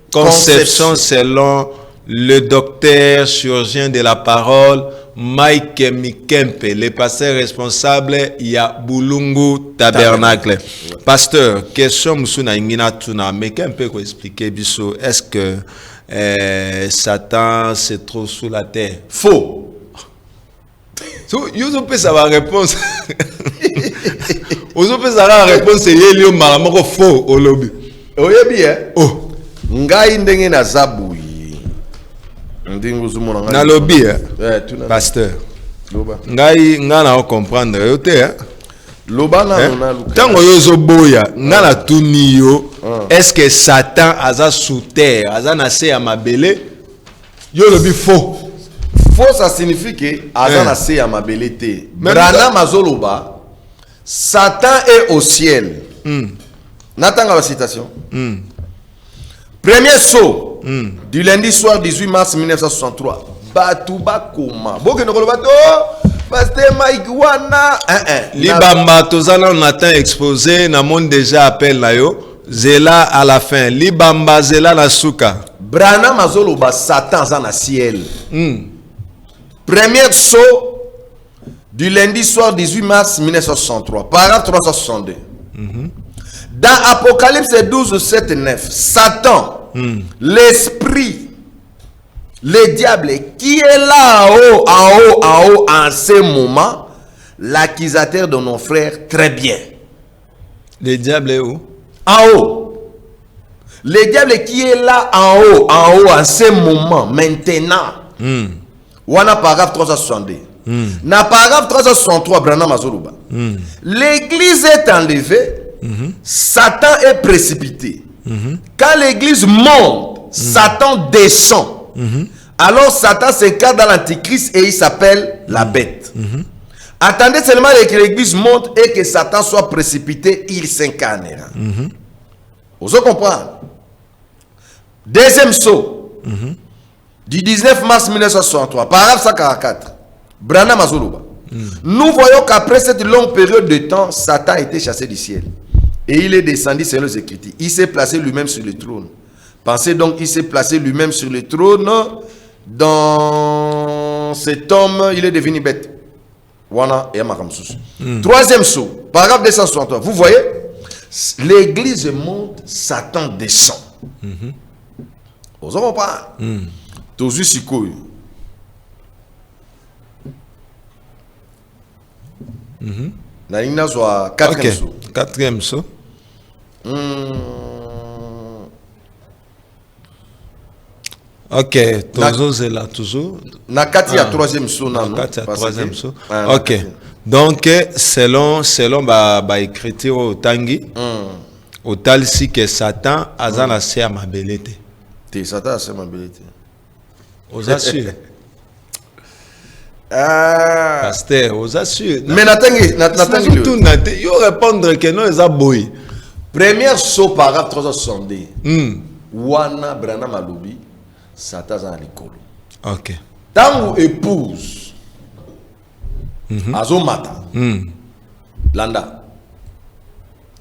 conception selon le docteur chirurgien de la parole Mike Mikempe, le pasteur responsable ya Bulungu Tabernacle. Pasteur, question Moussuna Ingina Tuna, Mikempe peut expliquer biso, est-ce que Satan se trouve sous la terre? Faux. Vous pouvez savoir la réponse. Vous pouvez savoir la réponse, c'est Yelio Malamoko faux au lobby. Oui, bien. Oh. Ngai ndenge na zabuyi. Ndingu zumo na ngai. Na lobby, pasteur. Loba. Ngai ngana comprendre yote. Loba na na luka. Tango yozo boya, ngana tuni yo. Est-ce que Satan aza sous terre, aza na se ya mabele? Yo lobby faux. Faux, ça signifie que Azana se ya mabelete. Branham azoloba, Satan est au ciel. N'attends la citation. Premier saut du lundi soir 18 mars 1963. Batouba Koma. Boke no kolobato, Pasteur Mike Wana. Libamba tozana on attend exposé, na monde déjà appel na yo. Zela à la fin. Libamba zela na suka. Branham azoloba, Satan zana ciel. Premier saut du lundi soir 18 mars 1963, paragraphe 362. Dans Apocalypse 12, 7 et 9, Satan, l'esprit, le diable qui est là en haut, en ce moment, l'accusateur de nos frères, très bien. Le diable est où? En haut. Le diable qui est là en haut, en ce moment, maintenant. Wana paragraphe 362. Na paragraphe 363, Branham Azoluba. L'église est enlevée, Satan est précipité. Quand l'église monte, Satan descend. Alors Satan s'incarne dans l'antichrist et il s'appelle la bête. Attendez seulement que l'église monte et que Satan soit précipité, il s'incarnera. Vous comprenez? Deuxième saut. Du 19 mars 1963, paragraphe 144, Branham Azoluba. Nous voyons qu'après cette longue période de temps, Satan a été chassé du ciel. Et il est descendu selon les Écritures. Il s'est placé lui-même sur le trône. Pensez donc qu'il s'est placé lui-même sur le trône. dans cet homme, il est devenu bête. Wana et Amakamsous. Troisième saut, paragraphe 263. Vous voyez, l'église monte, Satan descend. Vous avez pas? Tozu Sikoyo. Naïna soit quatrième saut. Quatrième saut. Ok, toujours c'est là, toujours. Nakati a troisième saut, non? Nakati a troisième saut. Ok. Donc, selon ba écriture au Tangi, au tal si que Satan a zan assez à ma belete. Satan a assez à ma belete. Aux assure. Pasteur, aux assure. Mais Natangi, tout nate. Yo répondre que non, ils a boy. Première saut paragraphe 362. Wana Brana Maloubi. Satan a l'école. Ok. Tant ou épouse, Azomata, Landa,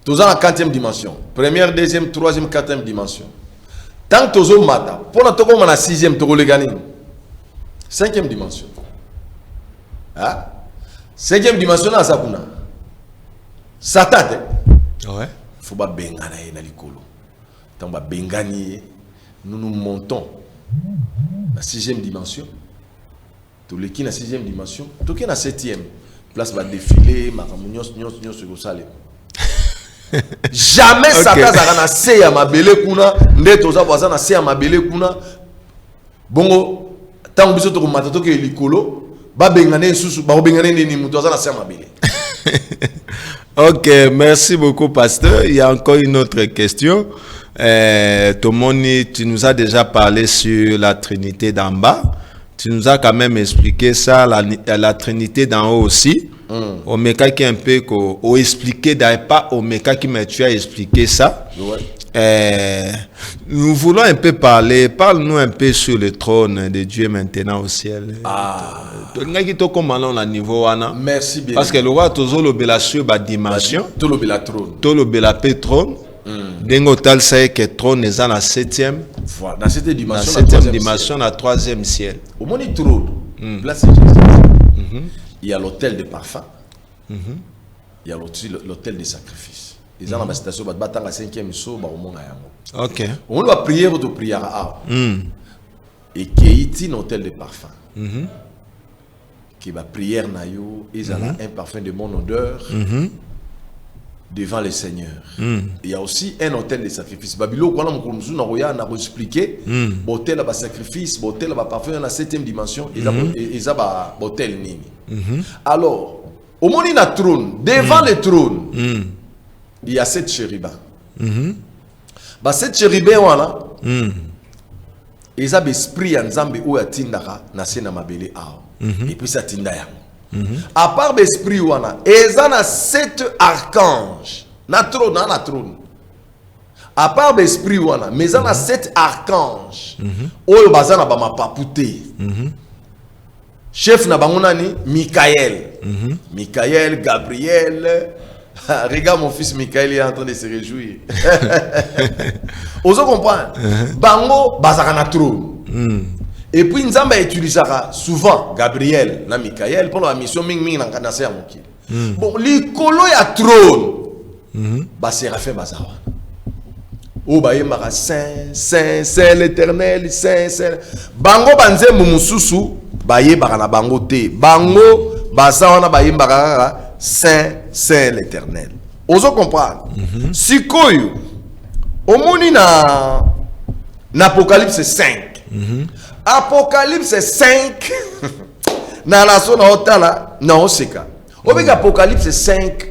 tous en la 4e dimension. Première, deuxième, troisième, 4e dimension. Tant que tous mata, pour la toko la 6e, toko le gagner. 5e dimension. Hein? 5e dimension, à Sakuna. Satan, ouais. Faut pas bengana na l'école. Tant ba bengani, nous montons. La 6e dimension. Tout le qui na 6e dimension. Tout qui na 7e. Place va défiler. Jamais Satan na se ya mabele kuna. Ndeto za boza na se ya mabele kuna. Bongo. Tango biso to komata to ke likolo. Ba bengane susu. Ba bengane ni muto za na se ya mabele. Ok, merci beaucoup, pasteur. Il y a encore une autre question. Tomoni, tu nous as déjà parlé sur la Trinité d'en bas. Tu nous as quand même expliqué ça, la Trinité d'en haut aussi. Omeka qui est un peu expliqué, d'ailleurs pas Omeka qui m'a tu as expliqué ça. Ouais. Nous voulons un peu parler, parle-nous un peu sur le trône de Dieu maintenant au ciel. Merci bien. Parce que le roi toujours le bela sur la dimension. Tout le bela trône. Tout le bela trône. Dengo tal sait que trône est dans la 7e. Voilà, dans cette dimension. La 7e dimension, la 3e ciel. Au monde du trône, place il y a l'hôtel de parfum. Il y a l'hôtel de sacrifice. Ils ont la station de battre la 5e saut au monde. Ok. On va prier de prière à et qui est un hôtel de parfum. Qui va prière na yo, ils ont un parfum de mon odeur. Devant le Seigneur. Il y a aussi un hôtel de sacrifice. Babylone, quand on a expliqué, hôtel de sacrifice, hôtel de parfum dans la 7e dimension, ils ont un hôtel nini. Alors, au moment où il y a un trône, devant le trône, il y a 7 chérubins. Ces chérubins, ils ont l'esprit en Zambé ou à Tindara, na mabele ao. Et puis ça Tindaya. À part l'esprit, il y a 7 archanges. Na trône. À part l'esprit, il y a 7 archanges. Oyo bazana ba mapapouté. Chef na bangonani Michael. Michael, Gabriel. Regarde mon fils Michael, il est en train de se réjouir. Vous comprenez? Bango bazaka na trône. Et puis Nzamba utilisera souvent Gabriel na Michael pour la mission ming na kanase ya mokili. Bon, likolo ya trône. Ba séraphin bazawa. O ba yemaka saint l'Éternel, saint. Bango banzembo mususu ba yebaka na bango te. Bango bazawa na ba yembaka saint l'Éternel. Ozo comprendre? Sikoyo. Omoni na Apocalypse 5. Apocalypse 5 na la zone hotala na oseka. Obika Apocalypse 5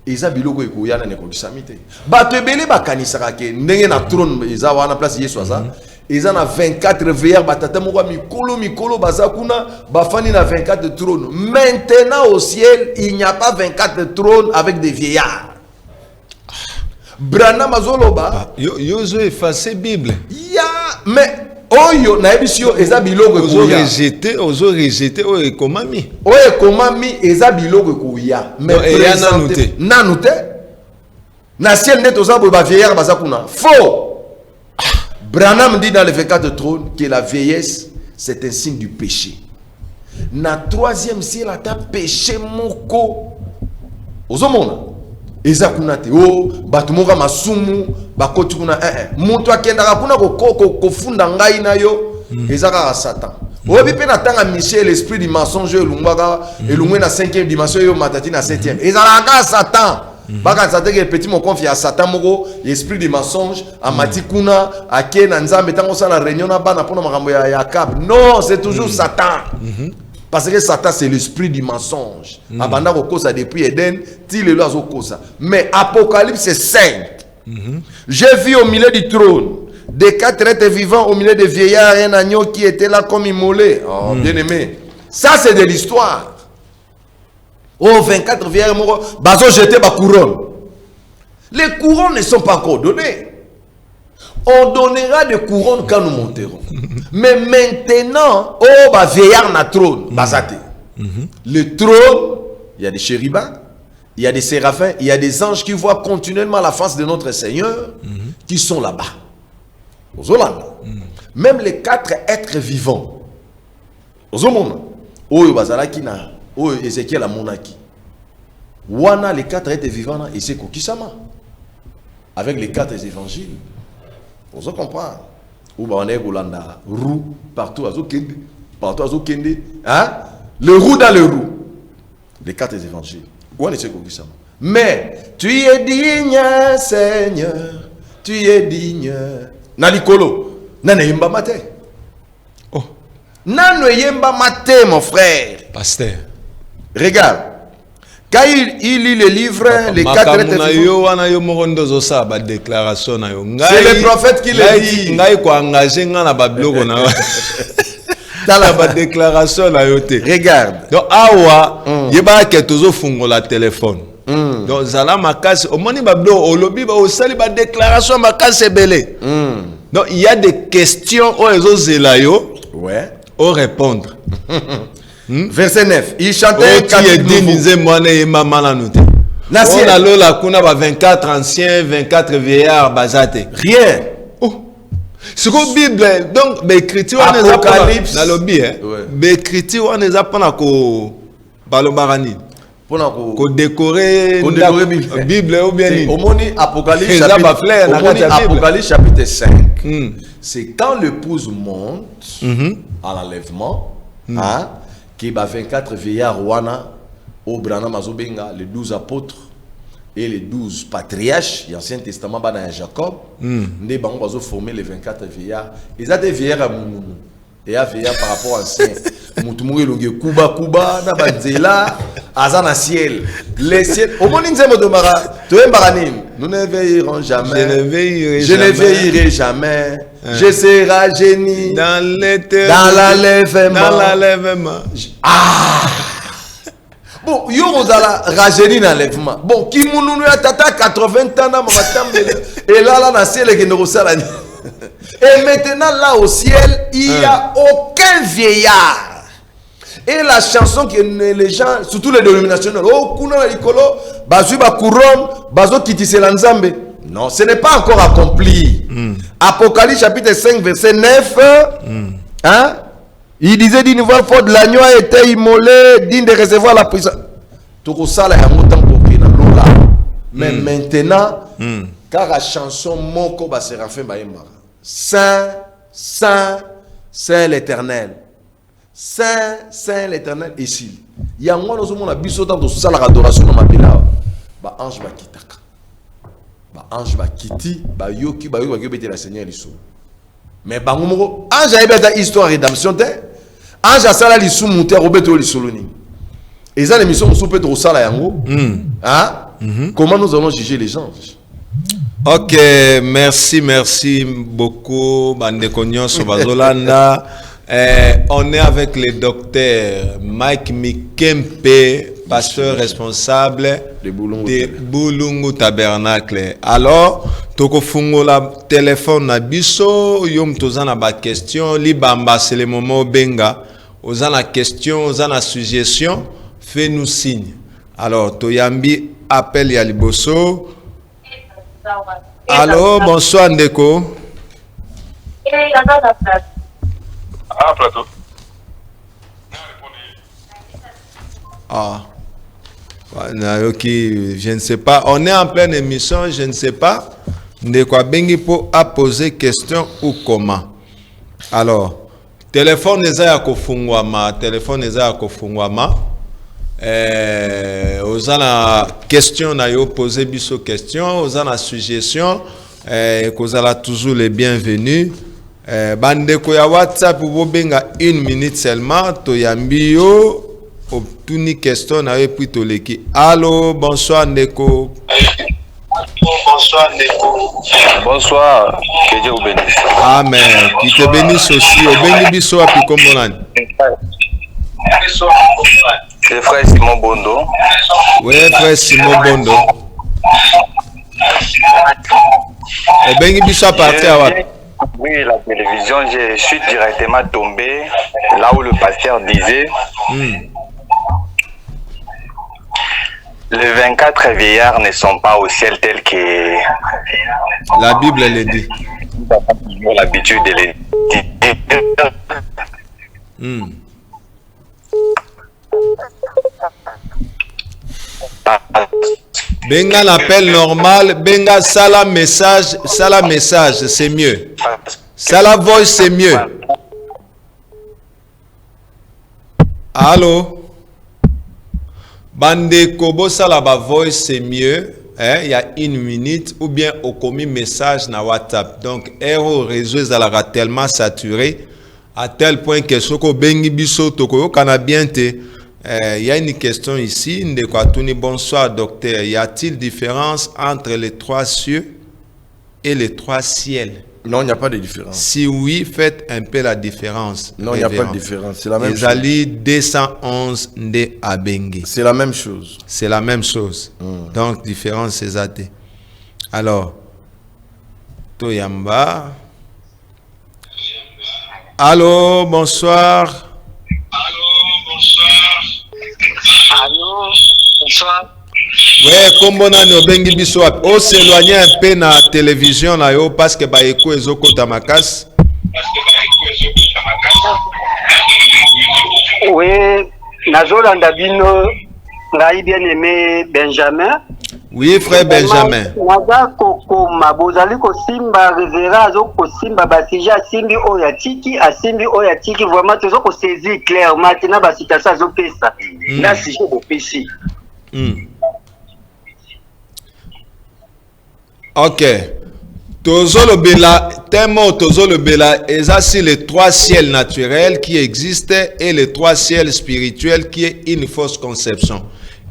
eza biloko ekoyana ne kokisamite. Bato ebele bakanisaka ke ndenge na trône eza wana place Yesu aza. Eza na 24 veillères batata moko mikolo baza kuna bafani na 24 trônes. Maintenant au ciel, il n'y a pas 24 trônes avec des vieillards. Brana mazoloba yo effacé Bible. Ya mais oyo na ebisio eza biloko ekoya ozo rejeter oyo ekomami eza biloko ekoya mais nanu te na ciel nde toza boye ba vieillard baza kuna faux. Branham dit dans le 24 trône que la vieillesse c'est un signe du péché. Na troisième ciel, ata péché moko. Ozomona. Eza kuna te o batu moka masumu bakoti kuna mutu akendaka kuna ko funda ngai na yo eza ka Satan. Obi pe na tanga Michel l'esprit du mensonge elungwaka elungwe na 5e dimension yo matati na 7e. Eza ka Satan. Baka Satan ke petit mon confie à Satan moko l'esprit du mensonge amati kuna ake na nzambe tango sala réunion na bana pona makambo ya Yakab. Non, c'est toujours Satan. Parce que Satan, c'est l'esprit du mensonge. Abanda kokosa depuis Eden, til le loazo kosa. Mais Apocalypse 5. J'ai vu au milieu du trône des 4 êtres vivants au milieu des vieillards, un agneau qui était là comme immolé. Oh, bien aimé. Ça, c'est de l'histoire. Oh, 24 vieillards, bazo jeté ba couronne. Les couronnes ne sont pas encore données. On donnera des couronnes quand nous monterons. Mais maintenant, oh, bah, vieillard na trône, basate. Le trône, il y a des chérubins, il y a des séraphins, il y a des anges qui voient continuellement la face de notre Seigneur, qui sont là-bas. Aux Hollandes. Même les 4 êtres vivants. Aux Hollandes. Oh, bazalaki na, oh, Ézéchiel a monaki. Wana, les 4 êtres vivants, et c'est Kokisama. Avec les 4 évangiles. Vous comprenez? Ou on est Rolanda, roux, partout à Zokende, partout à Zokende, hein? Le roux dans le roux. Les 4 évangiles. Où est-ce que ça? Mais tu es digne, Seigneur, tu es digne. Nalikolo, nana yemba mate. Oh. Nana yemba mate, mon frère. Pasteur. Regarde. Quand il lit le livre, les 4 êtres c'est le prophète qui le dit. Regarde. Donc, awa, yeba ke tozo fungo la téléphone. Donc, zala makasi, au moni bablo, au lobby, au sali ba déclaration makasi belé. Donc, il y a des questions où les autres zelayo, ouais, au répondre. Verset 9. Il chantait quand il dit moine et maman la note. On a l'eau la kuna ba 24 anciens, 24 vieillards bazate. Rien. Oh. C'est quoi Bible? Donc, l'écriture on les Apocalypse. Dans le lobby, hein. L'écriture on les apprend à ko balobarani. Pour ko décorer Bible ou bien au moni Apocalypse chapitre 5. C'est quand l'épouse monte à l'enlèvement, hein, qui va 24 vieillards wana au Brana Mazobenga, les 12 apôtres et les 12 patriarches, l'Ancien Testament bana Jacob, ne bango bazo former les 24 vieillards. Ils ont des vieillards à Mounou et à vieillards par rapport à ancien. Moutoumoué longue Kuba na banzela azana ciel. Les ciels au monde nzemo de mara, tu es baranim. Nous ne veillerons jamais. Je ne veillerai jamais. Je serai génie dans l'enlèvement. Ah! Bon, yo ozala rajeuni dans l'enlèvement. Bon, qui mounou ya tata 80 ans na matambe et là na ciel que nous sala. Et maintenant là au ciel, il n'y a aucun vieillard. Et la chanson que les gens, surtout les dénominations, oh kuna likolo, bazu ba couronne, bazo kitise la nzambe. Non, ce n'est pas encore accompli. Apocalypse chapitre 5 verset 9. Hein? Il disait d'une voix forte, l'agneau a été immolé, digne de recevoir la puissance. Tout ça là, mais maintenant, car la chanson Moko ba Séraphin Baïma. Saint, Saint, Saint l'Éternel. Saint, Saint l'Éternel ici. Il y a un moment où on a biso dans tout ça la adoration dans ma bila. Ba ange ba kitaka. Ba ange ba kiti, ba yoki ba yoki la Seigneur liso. Mais ba ngomoko ange a ebeta histoire rédemption te. Ange a sala liso monter robeto lisoloni. Et ça l'émission sous peut trop sala yango. Hein? Comment nous allons juger les anges? Ok, merci beaucoup Bandekonion Sobazolanda. On est avec le docteur Mike Mikempe, pasteur responsable de Boulungu Tabernacle. Alors, toko fungo la téléphone na biso, yom tozana ba question, libamba c'est le moment benga, ozana question, ozana suggestion, fais-nous signe. Alors, toyambi appel ya liboso. Allô, bonsoir Ndeko. Ah, plateau. Ah. Voilà, ok, je ne sais pas. On est en pleine émission, je ne sais pas de quoi Bengi pour a posé question ou comment. Alors, téléphone les a kofungwama, téléphone les a kofungwama. Aux ana question na yo poser biso question, aux ana suggestion, vous allez toujours les bienvenus. Bande ko ya WhatsApp vous benga 1 minute seulement to yambi yo obtuni question na yo puis to leki. Allô, bonsoir Ndeko. Bonsoir, Neko. Bonsoir, que Dieu vous bénisse. Amen. Qui te bénisse aussi. Au béni biso api komonani. C'est frère Simon Bondo. Oui, frère Simon Bondo. Au béni biso à partir à Wapi. Oui, la télévision, je suis directement tombé là où le pasteur disait les 24 vieillards ne sont pas au ciel tel que la Bible le dit. Nous avons l'habitude de les dire. Benga l'appel normal, benga sala message, c'est mieux. Sala voice, c'est mieux. Allô? Bande kobo sala ba voice, c'est mieux. Il y a 1 minute ou bien au commis message na WhatsApp. Donc, le réseau est tellement saturé à tel point que ce que bengi biso toko kana bien te. Il y a une question ici. Bonsoir, docteur. Y a-t-il différence entre les 3 cieux et les 3 ciels? Non, il n'y a pas de différence. Si oui, faites un peu la différence. Non, il n'y a pas de différence. C'est la même chose. Ezali 211 de Abengi. C'est la même chose. C'est la même chose. Donc, différence, c'est ça. Alors, Toyamba. Allô, bonsoir. Allô, bonsoir. Ouais, comme on a nos bengi biso, on s'éloigne un peu na télévision là yo parce que ba eko ezoko tamakas. Oui, nazolanda bino ngai bien aimé Benjamin. Oui, frère Benjamin. Naza kokoma bozali kosimba révérend azo kosimba basije asimbi oyo atiki asimbi oyo atiki vraiment tozo ko saisir clairement tina ba citation azo pesa. Na si je kopesi. Ok. Tozolo bela, tellement tozolo bela, c'est les 3 ciels naturels qui existent et les 3 ciels spirituels qui est une fausse conception.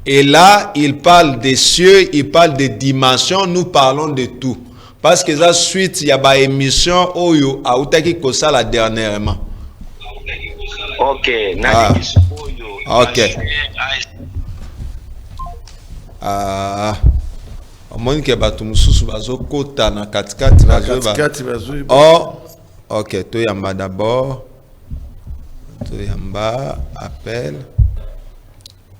Et là, il parle des cieux, il parle des dimensions, nous parlons de tout. Parce que la suite, il y a une émission Oyo a Outaki Kosala dernièrement. Ok, ok. Omoni ke batu mususu bazokota na katikati bazoba. Oh, ok, toyamba d'abord. Toyamba appel.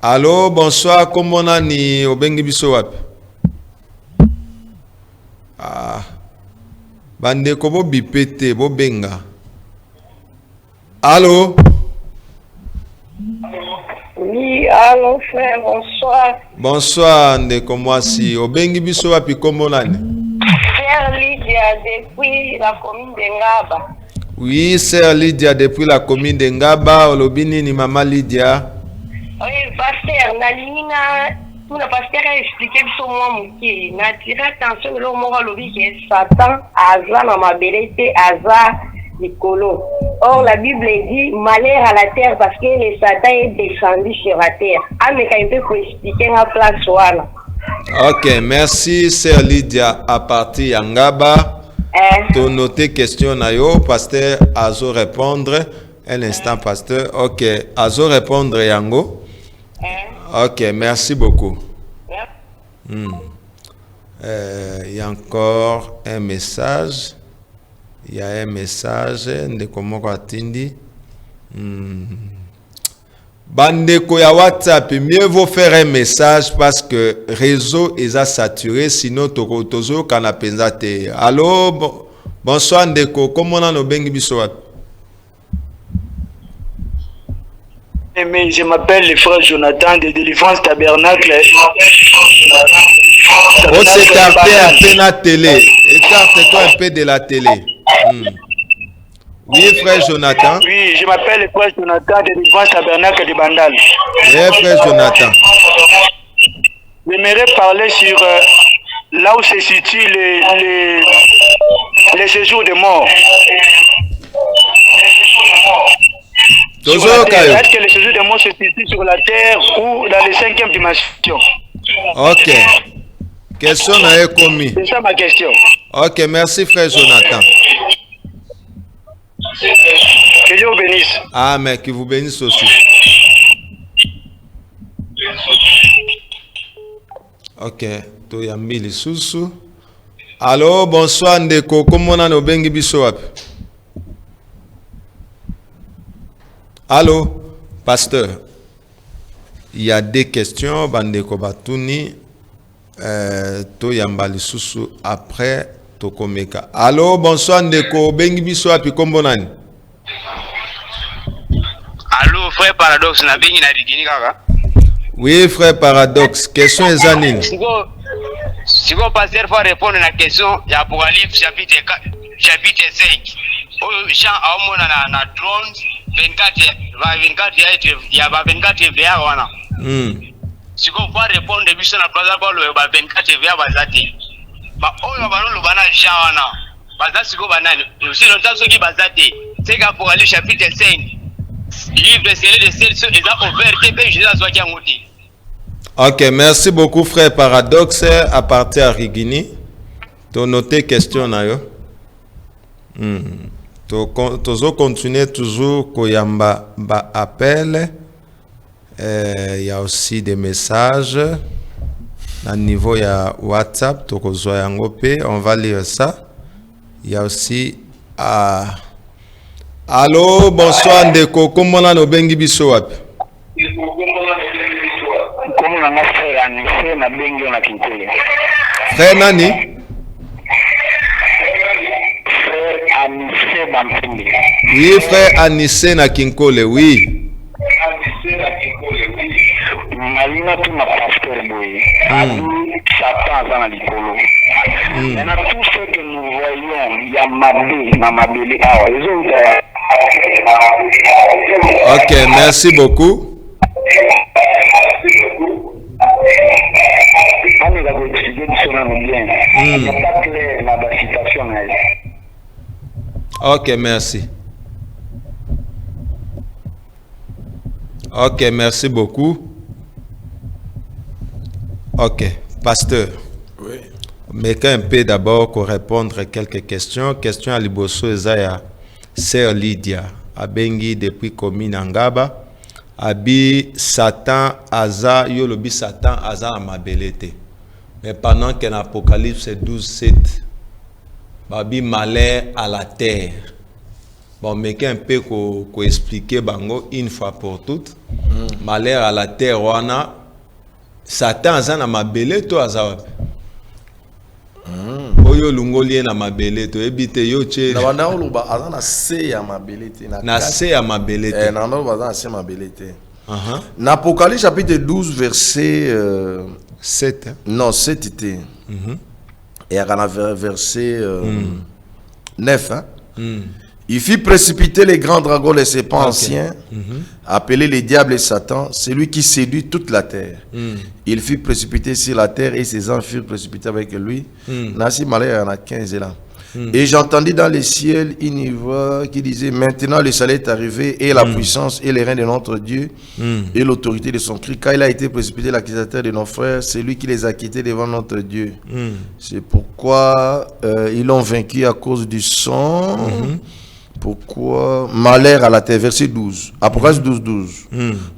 Allô, bonsoir, comment on a ni obengi biso wapi? Bande ko bo bipete bo benga. Allô? Oui, allô frère, bonsoir. Bonsoir, ndeko mwasi. Obengi biso wapi kombo nani? Frère Lydia depuis la commune de Ngaba. Oui, sœur Lydia depuis la commune de Ngaba. Olobini ni maman Lydia. Oui, pasteur, Nalina, tout le pasteur a expliqué biso moi muki. Na tire attention le mot lobi que Satan aza na mabelete aza Nicolo. Or, la Bible dit malheur à la terre parce que le Satan est descendu sur la terre. Ah, mais quand il peut expliquer la place voilà. Ok, merci, sœur Lydia. À partir Yangaba, tu noter question na yo, pasteur Azo répondre. Un instant, pasteur. Ok, Azo répondre Yango. Ok, merci beaucoup. Il y a encore un message. Il y a un message de comment atindi. Bandeko ya WhatsApp, mieux vaut faire un message parce que réseau est saturé, sinon tozo kana penzate. Allô, bonsoir Ndeko, comment on a no bengi biso? Mais je m'appelle le frère Jonathan de Délivrance Tabernacle. On s'écarter un peu de la télé. Écarte-toi un peu de la télé. Oui, frère Jonathan. Oui, je m'appelle le frère Jonathan de Délivrance Tabernacle de Bandal. Oui, frère Jonathan. J'aimerais parler sur là où se situent les séjours de mort. Est-ce que les séjours de mort se situent sur la terre ou dans les 5e dimension? Ok. Question n'a commis. C'est ça ma question. Ok, merci frère Jonathan. Que Dieu vous bénisse. Amen, que vous bénisse aussi. Ok, to yambi lisusu. Allô, bonsoir Ndeko, comment on a nos bengi bisouap? Allô, pasteur. Il y a des questions, Bandeko Batuni, to yamba lisusu après to komeka. Allô, bonsoir Ndeko, bengi bisouap, comment on a? Allô, frère Paradoxe, na bengi na rigini kaka? Oui, frère Paradoxe, question est anine. Si vous pasteur faut répondre à la question, il y a Apocalypse chapitre 5. Jean a omona na drones 24 il y a 24 VA wana. Si vous faut répondre biso na plaza Paulo ba 24 VA bazati. Ba oyo balolo bana Jean wana. Bazasi ko banani. Si longtemps ceux qui bazati, c'est qu'Apocalypse chapitre 5. Livre scellé de ciel sur les ouvert et Jésus a soigné ngoti. Ok, merci beaucoup frère Paradoxe à partir à Rigini. Tu noté question na yo. Tu continuer toujours koyamba ba appel. Il y a aussi des messages à niveau ya WhatsApp to kozwa yango pe, on va lire ça. Il y a aussi Allô, bonsoir Ndeko, comment on a nos bengi biso wapi? Comment on a fait na bengi na kinkole? Frère nani? Frère Anissé Bampende. Oui, frère Anissé na kinkole, oui. Malina tout ma pasteur boy. Satan dans l'école. Maintenant tout ce que nous voyons, il y a Mabé, Ok, merci beaucoup. Ok, merci. Ok, merci beaucoup. Ok, pasteur. Oui. Mais un peu d'abord pour répondre à quelques questions. Question à Liboso Ezaya, Sœur Lydia, Abengi depuis commune Angaba, Abi Satan Aza, Yolobi Satan Aza Amabelete. Mais pendant qu'en Apocalypse 12:7, Babi malheur à la terre. Bon, mais un peu qu'on expliquer bango une fois pour toutes. Malheur à la terre, wana Satan Aza Amabelete Aza. Oyo lungoli na mabelete ebite yo che na banda oluba azana se ya mabelete na se ya mabelete na ndo bazana se mabelete. Na Apocalypse chapitre 12 verset 7 non 7 était et à la verset 9 hein? Il fit précipiter les grands dragons, les serpents anciens, appelés les diables et Satan, celui qui séduit toute la terre. Il fit précipiter sur la terre et ses anges furent précipités avec lui. Nasi Malaya en a 15 là. Et j'entendis dans les ciels une voix qui disait: maintenant le salut est arrivé, et la puissance et les reins de notre Dieu et l'autorité de son Christ, car il a été précipité l'accusateur de nos frères, c'est lui qui les a quittés devant notre Dieu. C'est pourquoi ils l'ont vaincu à cause du sang. Pourquoi malheur à la terre, verset 12, Apocalypse 12.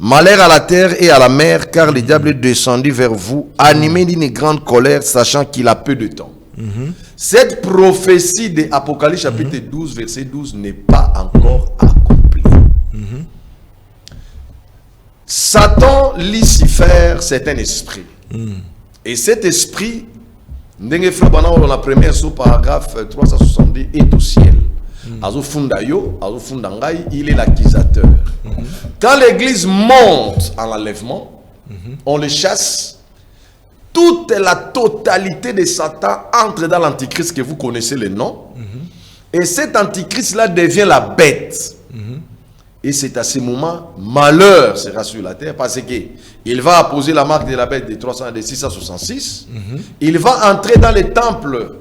Malheur à la terre et à la mer, car le diable est descendu vers vous, animé d'une grande colère, sachant qu'il a peu de temps. Cette prophétie de Apocalypse chapitre 12, verset 12 n'est pas encore accomplie. Satan, Lucifer, c'est un esprit. Et cet esprit, dans la première sous paragraphe 370, est au ciel. Azo funda yo, azo funda ngai, il est l'accusateur. Quand l'église monte en enlèvement, on le chasse. Toute la totalité de Satan entre dans l'antichrist que vous connaissez le nom. Et cet antichrist-là devient la bête. Et c'est à ce moment, malheur sera sur la terre parce qu'il va apposer la marque de la bête de 666. Il va entrer dans les temples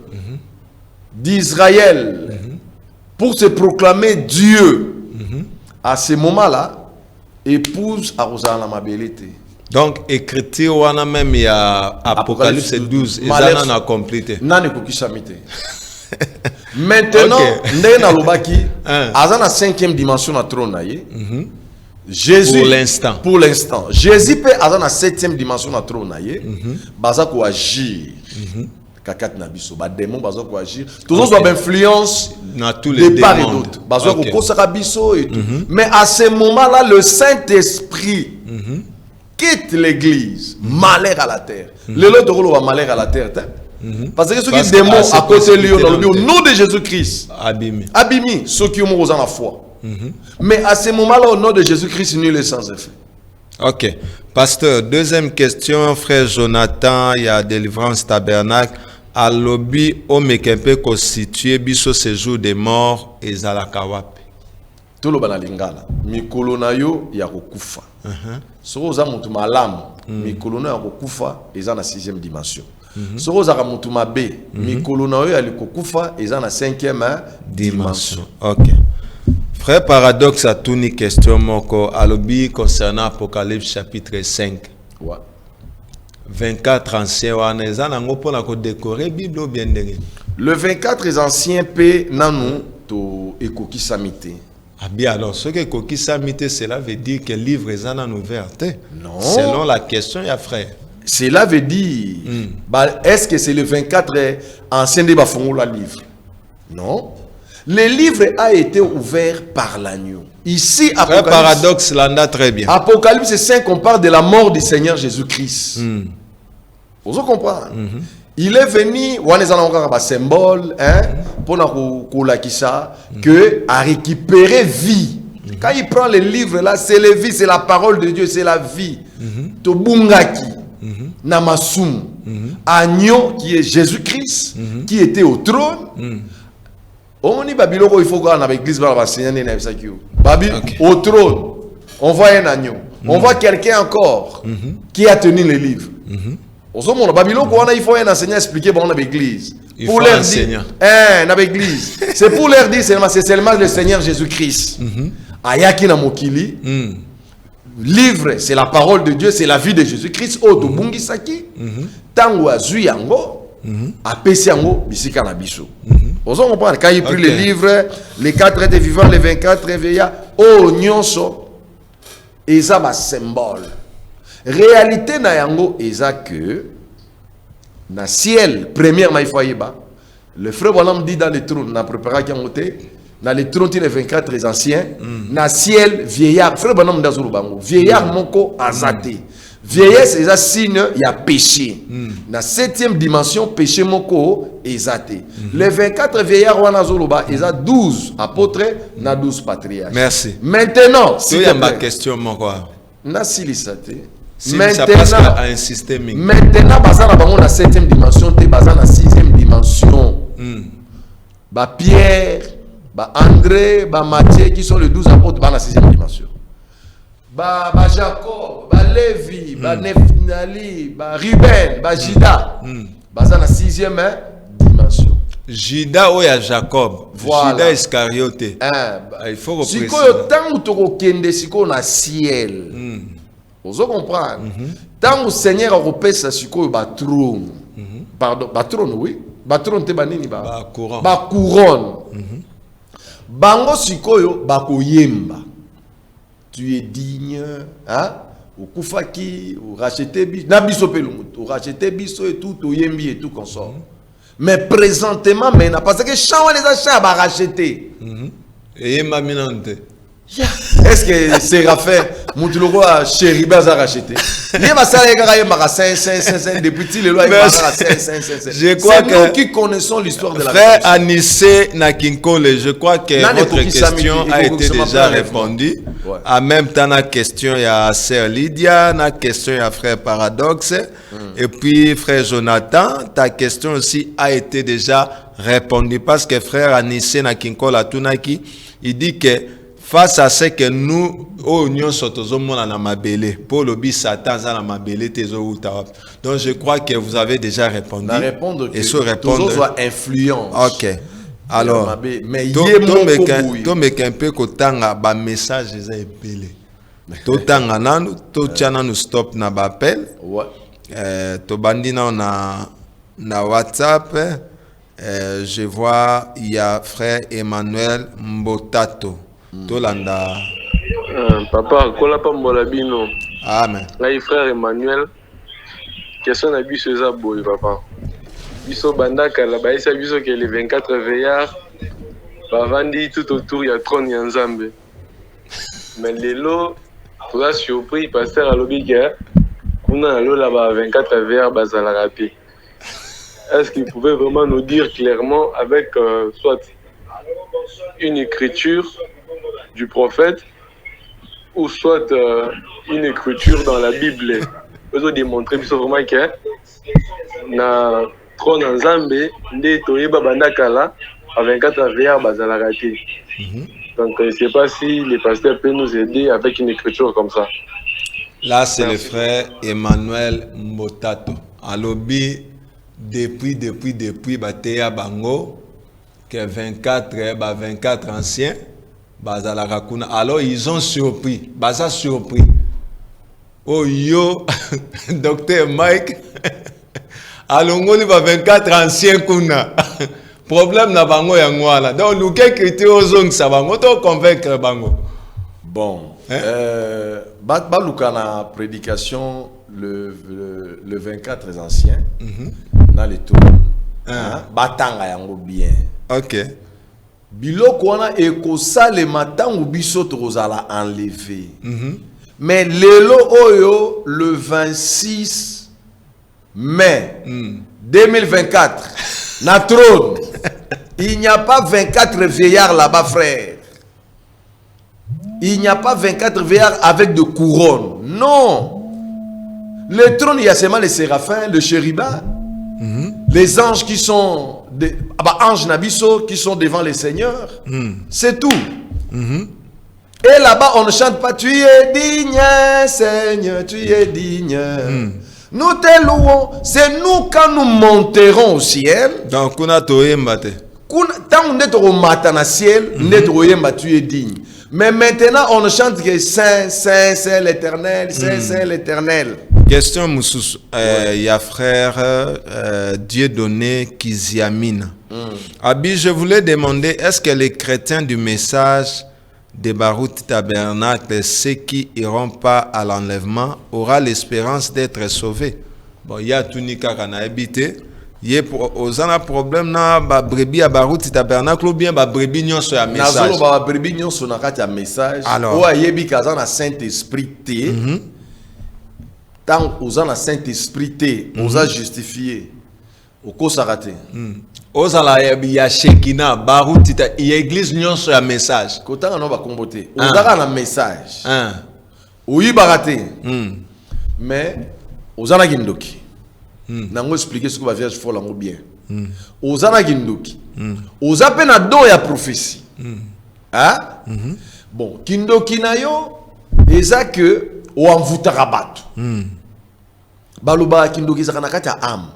d'Israël pour se proclamer Dieu. À ce moment-là, épouse Arosana la mabélité. Donc, écriture, on a même il y a Apocalypse 12, et ça n'a complété. Maintenant, Azana 5e dimension na trône Jésus pour l'instant. Jésus peut Azana 7e dimension na trône baza ko agir. Kakat na biso ba démon baza ko agir. Tous ont influence na tous les démons. Part et d'autre. Baza ko kosaka biso et tout. Mais à ce moment-là, le Saint-Esprit quitte l'église. Malheur à la terre. Le lot de va malheur à la terre. Parce que ceux qui démons à côté de lui, au nom de Jésus-Christ, abîmés, ceux qui ont la foi. Mais à ce moment-là, au nom de Jésus-Christ, nul est sans effet. Ok. Pasteur, deuxième question, frère Jonathan, il y a délivrance tabernacle. À lobby, au mekempe constitué, biso séjour des morts et zalakawape. Tout le banalingala. Mikolo na yo ya kokufa. Soko za mutu malamu, mikolo na ya kokufa eza na 6e dimension. Soko za mutu mabe, mikolo na yo ya kokufa eza na 5e dimension. OK. Frère Paradoxe a tout une question moko alobi concernant Apocalypse chapitre 5. Ouais. 24 anciens wana eza nango pona ko décorer Bible ou bien ndenge. Le 24 anciens pe nanu to ekoki samite. Ah bien alors, ce que Koki Samite, cela veut dire que le livre est en ouverte. Non. Selon la question, il y a frère. Cela veut dire, est-ce que c'est le 24 ancien débat la livre? Non. Le livre a été ouvert par l'agneau. Ici, Apocalypse, paradoxe, l'anda très bien. Apocalypse 5, on parle de la mort du Seigneur Jésus-Christ. Vous comprenez? Il est venu, on est un symbole, pour que à récupérer vie. Quand il prend le livre là, c'est la vie, c'est la parole de Dieu, c'est la vie. Tobungaki, Namasum, Agneau qui est Jésus-Christ, qui était au trône. On dit Babiloko, il faut qu'on avec l'église au trône. On voit un agneau. On voit quelqu'un encore qui a tenu le livre. Au Babylone, il faut un enseignant expliquer bon l'église. Pour leur dire, l'église. C'est pour leur dire c'est seulement le Seigneur Jésus-Christ. Ayaki na mokili. Livre, c'est la parole de Dieu, c'est la vie de Jésus-Christ. Oto bungi saki. Tango azui yango. Apesi yango bisika na biso. Vous comprenez quand il prit le livre, les 4 êtres vivants, les 24 réveillants, oh nyonso, et ça va symbole. Réalité na yango eza que na ciel premièrement il faut yeba le frère Bonhomme dit dans le trône na préparé qui monté dans le trône les 24 les anciens na ciel vieillard frère Bonhomme d'azuru bango vieillard moko azate vieillesse eza signe il y a péché na 7e dimension péché moko ezate les 24 vieillards wana zoluba eza 12 apôtres na 12 patriarches. Merci. Maintenant si y a ma question moko na silisate. Si maintenant, baza na bango na 7e dimension, te baza na 6e dimension. Ba Pierre, ba André, ba Matthieu qui sont les 12 apôtres, ba na 6e dimension. Ba Jacob, ba Lévi, ba Nephtali, ba Ruben, ba Juda, baza na 6e dimension. Juda ou ya Jacob, voilà. Juda Iscariote. Il faut repréciser. Siko yo tangu toko kende siko na ciel. Vous comprenez? Tant que le Seigneur a repéré ça sur le trône. Pardon, trône, oui. Trône, te banini ba couronne. Ba couronne. Bango sikoyo ba koyemba. Tu es digne, hein? Ou kufaki, ou racheter biso, na biso pelumutu, ou racheter biso et tout, ou yembi et tout consort. Mais présentement, maintenant, parce que chant les achats ba racheter. Et yemba minante. Est-ce que Séraphin Moutuloko a chéri baza racheté. Il va s'arrêter quand il m'a 5 depuis petit les lois il m'a 5. Je crois que nous qui connaissons l'histoire de la frère Anissé Nakinkole, je crois que votre question a été déjà répondue. Ouais. En même temps, la question il y a sœur Lydia, la question il y a frère Paradoxe et puis frère Jonathan, ta question aussi a été déjà répondue parce que frère Anissé Nakinkole Atunaki, il dit que face à ce que nous, au Union Sotozomona na mabele, pour le bis Satan na mabele tezo. Donc je crois que vous avez déjà répondu. Et sur répondre. Toujours influence. Ok. Alors, mais to me kempe ko tanga ba message za epele. To tanga nanu, to tchana nu stop na ba appel. Ouais. To bandina na WhatsApp. Je vois il y a frère Emmanuel Mbotato. Tolanda. Papa, kola pa molabino. Amen. Là, frère Emmanuel. Question na biso eza boy papa. Biso bandaka la baisa biso que les 24 veillards bavandi tout autour ya trône ya Nzambe. Mais lelo toza surpris pasteur alobi que kuna lola ba 24 veillards bazala rapi. Est-ce qu'il pouvait vraiment nous dire clairement avec soit une écriture du prophète ou soit une écriture dans la Bible. Vous démontrer vraiment que na trône en Zambé, nde toyeba bandakala à 24 veillards bazala raté. Donc je ne sais pas si les pasteurs peuvent nous aider avec une écriture comme ça. Là c'est le frère Emmanuel Mbotato. Alobi depuis bateya bango que 24 anciens bazala rakuna. Alors ils ont surpris, baza surpris. Oh yo docteur Mike alongoli ba 24 anciens kuna. Problème na bango ya ngwala. Donc nous quel critère ozong sa bango to convaincre bango. Bon, baluka na prédication le 24 anciens dans les tours. Batanga yango bien. OK. Biloko wana ekosalema ntango biso tokozala enlevé. Mais lelo oyo le 26 mai 2024 na trône. Il n'y a pas 24 veillards là-bas, frère. Il n'y a pas 24 veillards avec de couronnes. Non. Le trône, il y a seulement les séraphins, le chérubin, les anges qui sont anges nabiso qui sont devant les seigneurs. C'est tout. Et là-bas, on ne chante pas tu es digne, Seigneur, tu es digne. Nous te louons. C'est nous quand nous monterons au ciel. Donc, on a toyembate. Tant on est au matin au ciel, tu es digne. Mais maintenant, on ne chante que Saint, Saint, Saint l'Éternel, Saint, Saint l'Éternel. Question, Moussous. Il y a frère Dieudonné Kiziamine. Abi, je voulais demander, est-ce que les chrétiens du message de Barout Tabernacle, ceux qui iront pas à l'enlèvement, aura l'espérance d'être sauvés? Bon, il y a tout nika kana habité. Il y a un problème na ba brebis à Barout Tabernacle ou bien ba brebis nyonso ya message. Nazolo ba brebis nyonso na kati ya message. Alors, o ayebi kaza na Saint-Esprit te. Tant aux na Saint-Esprit te, osa justifié. Oko sarate. Ozala ya Shekina, Barout ta église nyonso ya message. Kotanga no ba kombote. Ozaka na message. Oyi barate. Mais ozana gindoki. Nango expliquer ce que va vierge folle en bien. Ozana gindoki. Oza pe na do ya prophétie. Hein? Bon, kindoki na yo eza que o envoutaka bato. Baloba kindoki za kana kati ya âme.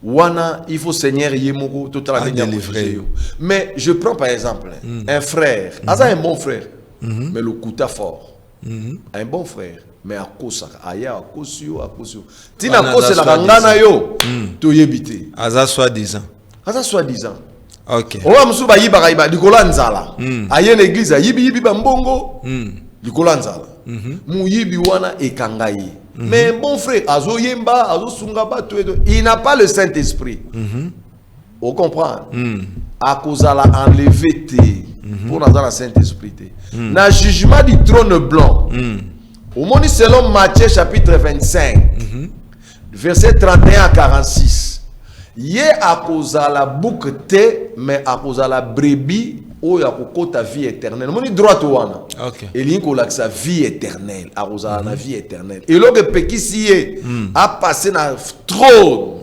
Wana, il faut Seigneur yemoko total délivrer. Mais je prends par exemple un frère, un bon frère, mais le coup fort. Un bon frère, mais à cause aya à cause tina cause la ngana yo to yebite. Aza soi-disant. OK. Owa musuba yiba yiba likola nzala. Aye l'église yibi bambongo. Likola nzala. Muyibi wana ekangaye. Mais bon frère, azo yemba, azo sungaba, il n'a pas le Saint-Esprit. On comprend. À cause de la enlevé pour dans le Saint-Esprit. Dans le jugement du trône blanc, Au monde selon Matthieu chapitre 25, verset 31 à 46. Yé à cause à la boucle T, mais à cause à la brebis, ou à cause ta vie éternelle. Mon droit au wana. Et l'in ko la sa vie éternelle, à cause à la vie éternelle. Et l'autre peki si a passé na trop.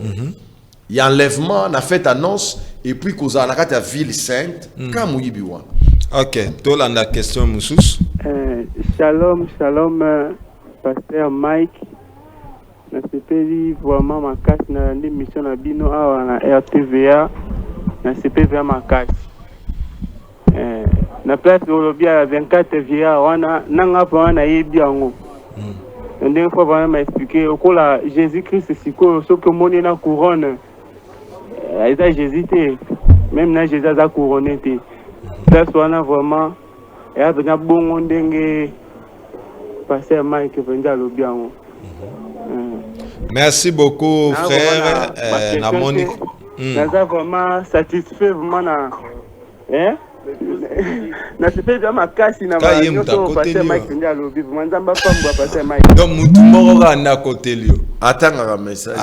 Il y a enlèvement, na fait annonce et puis cause à la ville sainte, comme yibi wana. OK, toi la question Moussous. Shalom, pasteur Mike. Na sepeli vraiment makasi na mission na bino awa na RTVA. Na sepeli makasi. Na place olobi à 24 vieillards wana nanga pa wana yebi yango. Ndenge fois vraiment m'a expliqué okola Jésus-Christ siko soko moni na couronne. Eza Jésus te. Même na Jésus a couronné te. Place wana vraiment et a venu bongo ndenge pasteur Mike venda lobi yango. Merci beaucoup frère na Monique. Naza vraiment satisfait vraiment na na sepeli makasi na ba nyoto pasteur Mike venda lobi vraiment nzamba pamba pasteur Mike. Donc mutu moko na kotelio. Atanga message.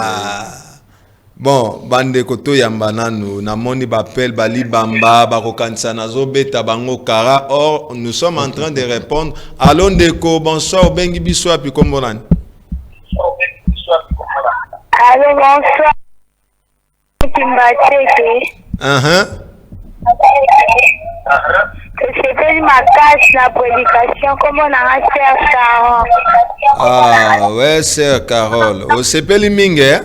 Bon, bande koto yamba nanu na moni bapel bali bamba bakokanisa nazo beta bango kara. Or nous sommes en train de répondre. Allô ndeko, bonsoir bengi biso api kombolani. Allô, bonsoir. C'est pas ma cache la prédication comme on a sœur Carole. Ah ouais, sœur Carole. Au sepeli minge.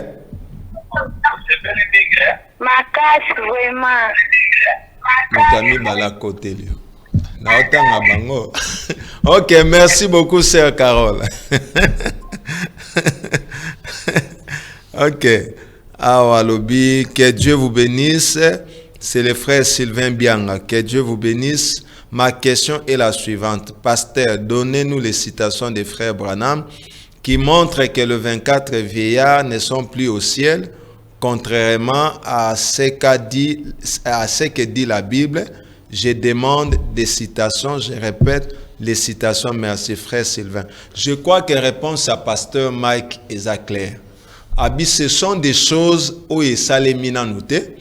Ma cache vraiment. Mutami bala côté lio. Na otanga bango. OK, merci beaucoup sœur Carole. OK. Ah, Lobi, que Dieu vous bénisse. C'est le frère Sylvain Bianga. Que Dieu vous bénisse. Ma question est la suivante. Pasteur, donnez-nous les citations des frères Branham qui montrent que les 24 vieillards ne sont plus au ciel, contrairement à ce que dit la Bible. Je demande des citations, je répète les citations. Merci frère Sylvain. Je crois que réponse à pasteur Mike est claire. Abi, ce sont des choses où il s'allait noter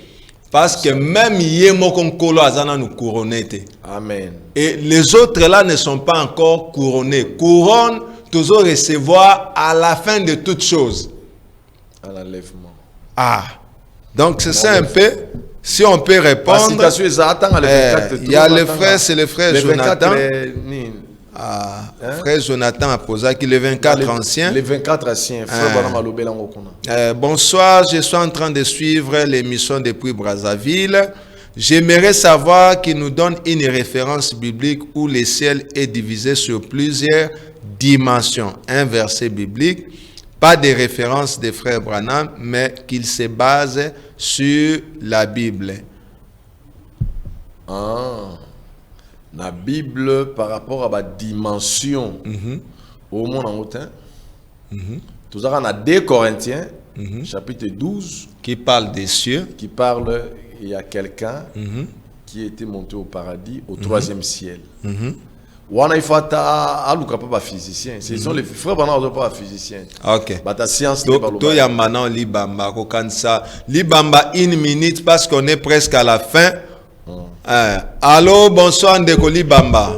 parce que même Yemokon Kolo Azana nous couronné. Amen. Et les autres là ne sont pas encore couronnés. Couronne, toujours recevoir à la fin de toutes choses. À l'enlèvement. Ah, donc c'est ça un peu. Si on peut répondre, il y a le frère, c'est le frère Jonathan. Frère Jonathan a posé qu'il est 24 anciens. Les 24 anciens. Bonsoir, je suis en train de suivre l'émission depuis Brazzaville. J'aimerais savoir qu'il nous donne une référence biblique où le ciel est divisé sur plusieurs dimensions. Un verset biblique, pas de référence des frères Branham, mais qu'il se base sur la Bible. La Bible par rapport à la dimension au monde en hautain. Tout ça, on a 2 Corinthiens, chapitre 12, qui parle des cieux. Qui parle, il y a quelqu'un qui était monté au paradis, au 3e ciel. Il faut pas physicien. Ce sont les frères Branham pas physiciens. OK. Ta science to ya maintenant libamba ko kansa libamba 1 minute parce qu'on est presque à la fin. Allô, bonsoir Ndeko Libamba.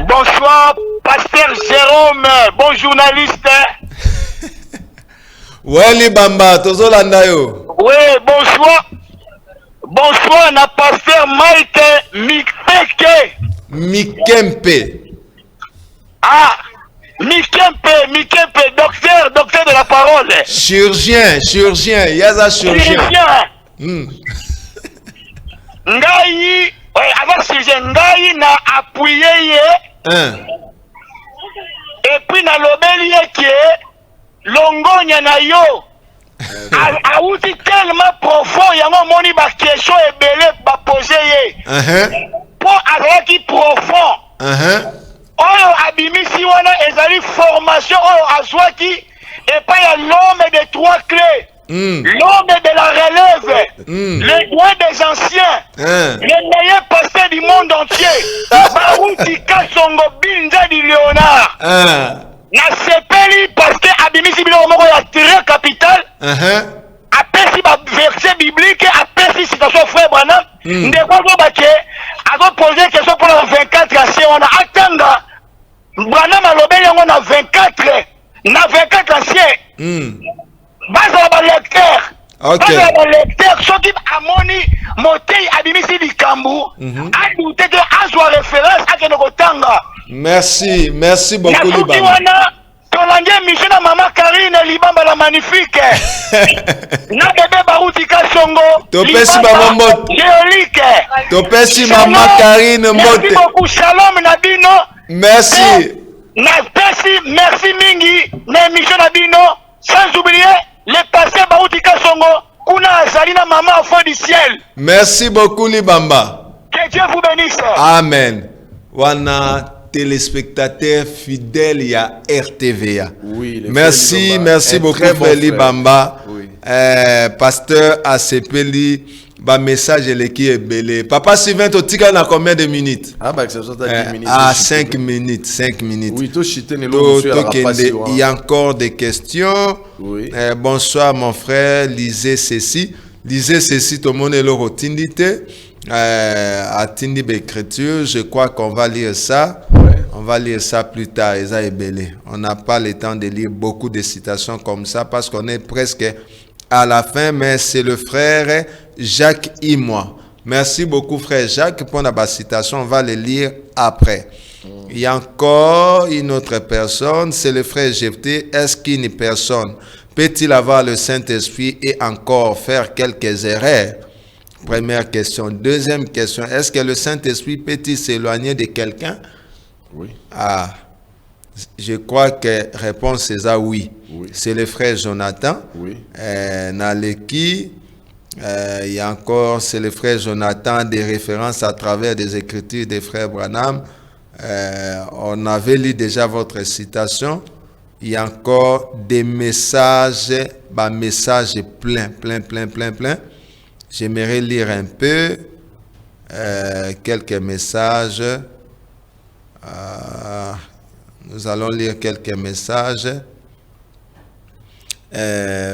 Bonsoir pasteur Jérôme, bon journaliste. Ouais Libamba, tozolanda yo. Oui, bonsoir. Bonsoir na pasteur Mike Mikempe. Ah, Mikempe, docteur de la parole. Chirurgien, yaza chirurgien. Ngai, avant chirurgien, ngai na appuyé et puis na lobeli yeke longonya na yo. A outi tellement profond, yango moni ba question ebele ba poser ye. Pour azaki profond. Oyo abimisi wana ezali formation oyo azwaki et pas ya l'homme de 3 clés. L'homme de la relève, le droit des anciens, le meilleur pasteur du monde entier. Barouti Kasongo Binza di Léonard. Na sepeli parce que abimisi biloko moko ya très capital. Apesi ba verset biblique, apesi citation frère Branham. Ndeko ko baké azo poser question pour la 24 assez on a attenga. Branham alobeli yango na 24 na 24 ancien. Baza ba lecteur. Baza ba lecteur soki amoni motei abimisi likambu. Adouté que azwa référence akene kotanga. Merci beaucoup Libamba. Tolangé mission na maman Karine Libamba la magnifique. Na bébé Barouti Kasongo. Topesi maman Mote. Géolique. Topesi maman Karine Mote. Merci beaucoup, shalom Nabino. Merci. Merci mingi na mission Nabino. Sans oublier le passé Barouti Kasongo. Kuna Azalina maman enfant du ciel. Merci beaucoup Libamba. Que Dieu vous bénisse. Amen. Wana téléspectateurs fidèles, il y a RTVA. Oui, merci beaucoup, frère Libamba. Oui. Pasteur Asepeli, message qui est belé. Papa Sylvain, tu as combien de minutes? C'est 10 minutes. 5 minutes. 5 minutes. Oui, il y a encore des questions. Oui. Bonsoir, mon frère. Lisez ceci, tout le monde est là. À Tindi Bécriture, je crois qu'on va lire ça. On va lire ça plus tard. On n'a pas le temps de lire beaucoup de citations comme ça parce qu'on est presque à la fin, mais c'est le frère Jacques et moi. Merci beaucoup, frère Jacques, pour la citation. On va les lire après. Il y a encore une autre personne, c'est le frère Jephté. Est-ce qu'une personne peut-il avoir le Saint-Esprit et encore faire quelques erreurs? Première question. Deuxième question, est-ce que le Saint-Esprit peut-il s'éloigner de quelqu'un? Oui. Je crois que réponse c'est ça, oui. C'est le frère Jonathan. Oui. Naleki, il y a encore, c'est le frère Jonathan, des références à travers des écritures des frères Branham. On avait lu déjà votre citation. Il y a encore des messages, messages plein. J'aimerais lire un peu quelques messages. Nous allons lire quelques messages.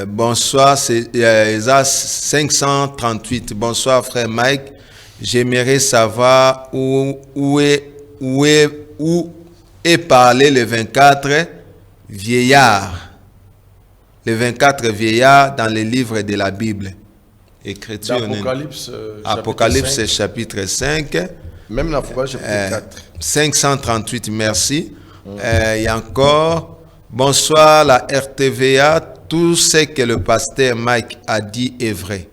Bonsoir, c'est 538. Bonsoir, frère Mike. J'aimerais savoir où est parlé le 24 vieillard. Le 24 vieillard dans les livres de la Bible. Écriture Apocalypse chapitre 5. Même la fois chapitre 4. 538, merci. Il y a encore. Bonsoir, la RTVA. Tout ce que le pasteur Mike a dit est vrai.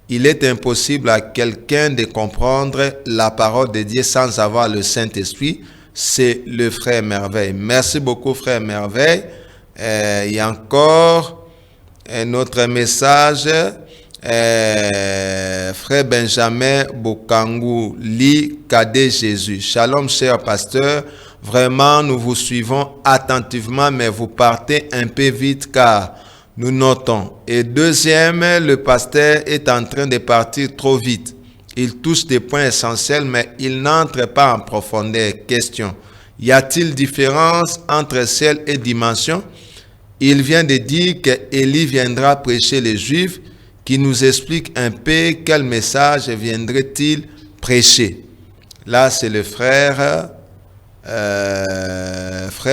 Il est impossible à quelqu'un de comprendre la parole de Dieu sans avoir le Saint-Esprit. C'est le frère Merveille. Merci beaucoup, frère Merveille. Il y a encore un autre message. Frère Benjamin Bokangu, lit Cadet Jésus. Shalom, cher pasteur. Vraiment, nous vous suivons attentivement, mais vous partez un peu vite car nous notons. Et deuxième, le pasteur est en train de partir trop vite. Il touche des points essentiels, mais il n'entre pas en profondeur. Question. Y a-t-il différence entre ciel et dimension? Il vient de dire qu'Élie viendra prêcher les Juifs, qui nous explique un peu quel message viendrait-il prêcher. Là, c'est le frère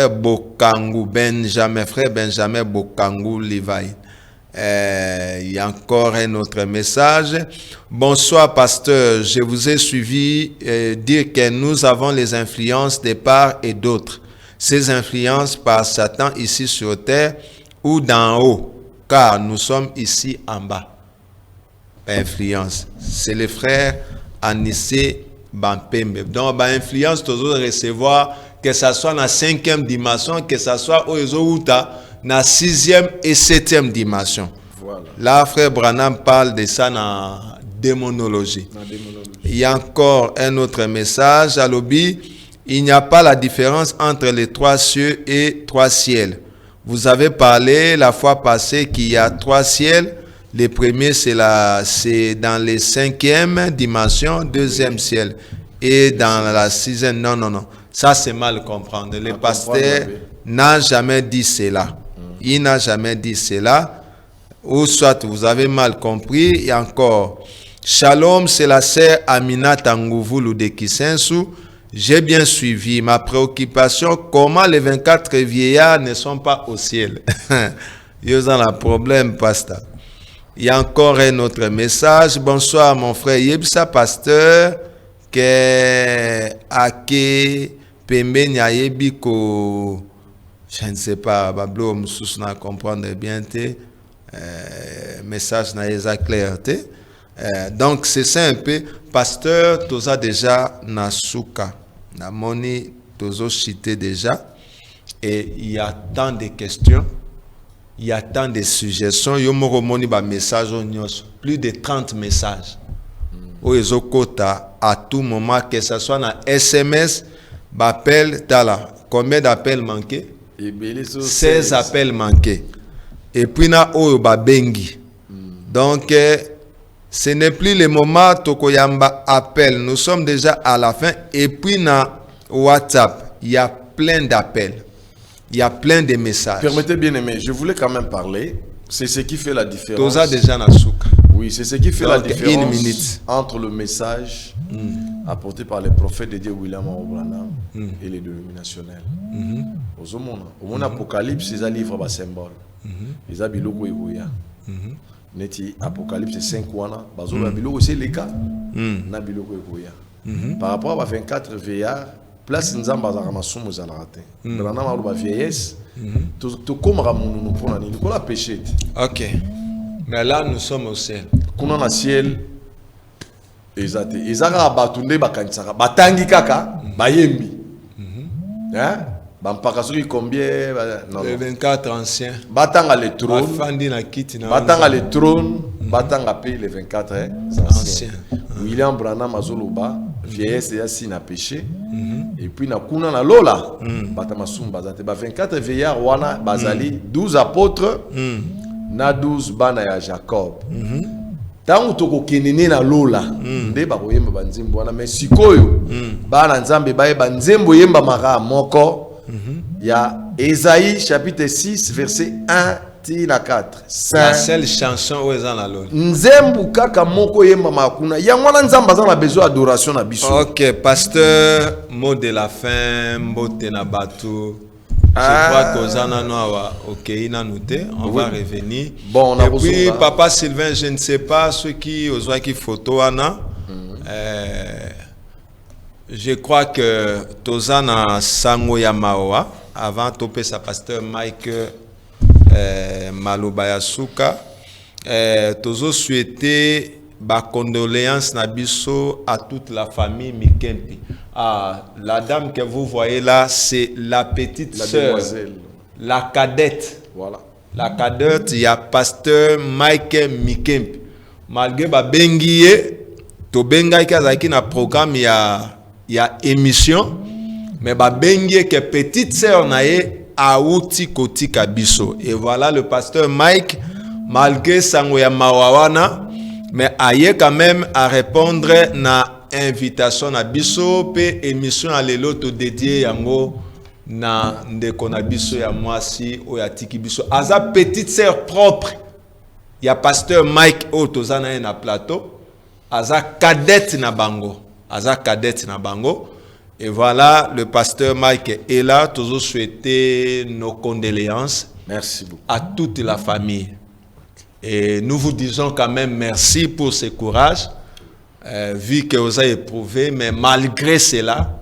Bokangu, frère Benjamin Bokangu Levi. Il y a encore un autre message. Bonsoir, pasteur. Je vous ai suivi dire que nous avons les influences de part et d'autre. Ces influences par Satan ici sur terre ou d'en haut, car nous sommes ici en bas. Influence. C'est le frère Anissé Bampembe. Donc, influence, toujours recevoir, que ce soit dans la 5e dimension, que ce soit au dans la 6e et 7e dimension. Voilà. Là, frère Branham parle de ça dans la démonologie. Il y a encore un autre message à l'objet. Il n'y a pas la différence entre les 3 cieux et 3 ciels. Vous avez parlé la fois passée qu'il y a 3 ciels. Le premier, c'est dans les 5e dimension, 2e ciel. et dans la sixième. Non, non, non. Ça, c'est mal comprendre. Le pasteur n'a jamais dit cela. Il n'a jamais dit cela. Ou soit vous avez mal compris. Et encore, Shalom, c'est la sœur Amina Tangouvulu de Kisensu. J'ai bien suivi ma préoccupation. Comment les 24 vieillards ne sont pas au ciel? Ils ont un problème, pasteur. Il y a encore un autre message. Bonsoir, mon frère Yebsa, pasteur. Que Ake Pembe Nyayebiko. Je ne sais pas, Bablo Moussous n'a comprendre bien. Message n'a pas clair. Donc, c'est ça un peu. Pasteur, tu as déjà Nasuka. Namoni, tu as cité déjà. Et il y a tant de questions. Il y a tant de suggestions. Il y a message, plus de 30 messages. À tout moment, que ce soit dans SMS, appel, combien d'appels manqués? 16 appels manqués. Et puis, bengi. Donc, ce n'est plus le moment Tokoyamba appel. Nous sommes déjà à la fin. Et puis, dans WhatsApp, il y a plein d'appels. Il y a plein de messages. Permettez bien aimé, je voulais quand même parler. C'est ce qui fait la différence. Toza déjà Nasuka. Oui, c'est ce qui fait la différence entre le message apporté par les prophètes de Dieu William Branham et les dénominationnels. Au monde Apocalypse, c'est un livre à symbole. Les abiloko egoya. Neti Apocalypse 5 wana, bazolo abiloko c'est les cas. Na biloko egoya. Par rapport à 24 veillards, place nzamba za masumu za raté. Branham a ba vieillesse. To comme ramounu pour nani, ko la péché. OK. Mais là nous sommes au ciel. Kuna na ciel ezate. Ezaka batunde bakanisaka. Batangi kaka, bayembi. Hein? Bampaka soki combien non. Les 24 anciens. Batanga le trône. Bafandi na kiti na. Batanga le trône, batanga pe les 24 anciens. William Branham azoloba vieillesse ya si na péché. Et puis na kuna na lola batamasum bazate ba 24 veillards wana bazali 12 apôtres na 12 bana ya Jacob. Tangu toko kenene na lola nde ba koyemba banzembo wana mais sikoyo bana nzambe baye banzembo yemba maka moko ya Ésaïe chapitre 6 verset 1 tina 4. La seule chanson où est la lola. Nzembo kaka moko yemba makuna ya mwana nzamba za na besoin adoration na biso. OK, pasteur, mot de la fin, mbote na batu. Je crois que Zana Noawa, OK, il a noté, on va revenir. Bon, on a et puis, Papa Sylvain, je ne sais pas ceux qui osent qui photo Anna. Je crois que Tozana Sango Yamaoa, avant topé sa pasteur Mike Malobayasuka, Tozo souhaité ba condoléances nabiso à toute la famille Mikempi. Ah, la dame que vous voyez là, c'est la petite sœur, la cadette. Voilà. La cadette, il y a pasteur Mike Mikempi. Malgré ba bengiye, to benga ki na programme il y a émission, mais ba bengiye que petite sœur nae auti koti kabiso. Et voilà le pasteur Mike, malgré sango ya mawawana, mais aye quand même à répondre na invitation na biso pe émission à l'eloto dédié yango na ndeko na biso ya mwasi o ya tiki biso aza petite sœur propre ya pasteur Mike Otozana na plateau aza cadette na bango et voilà le pasteur Mike est là. Toujours souhaiter nos condoléances. Merci beaucoup à toute la famille. Et nous vous disons quand même merci pour ce courage, vu que vous avez éprouvé, mais malgré cela,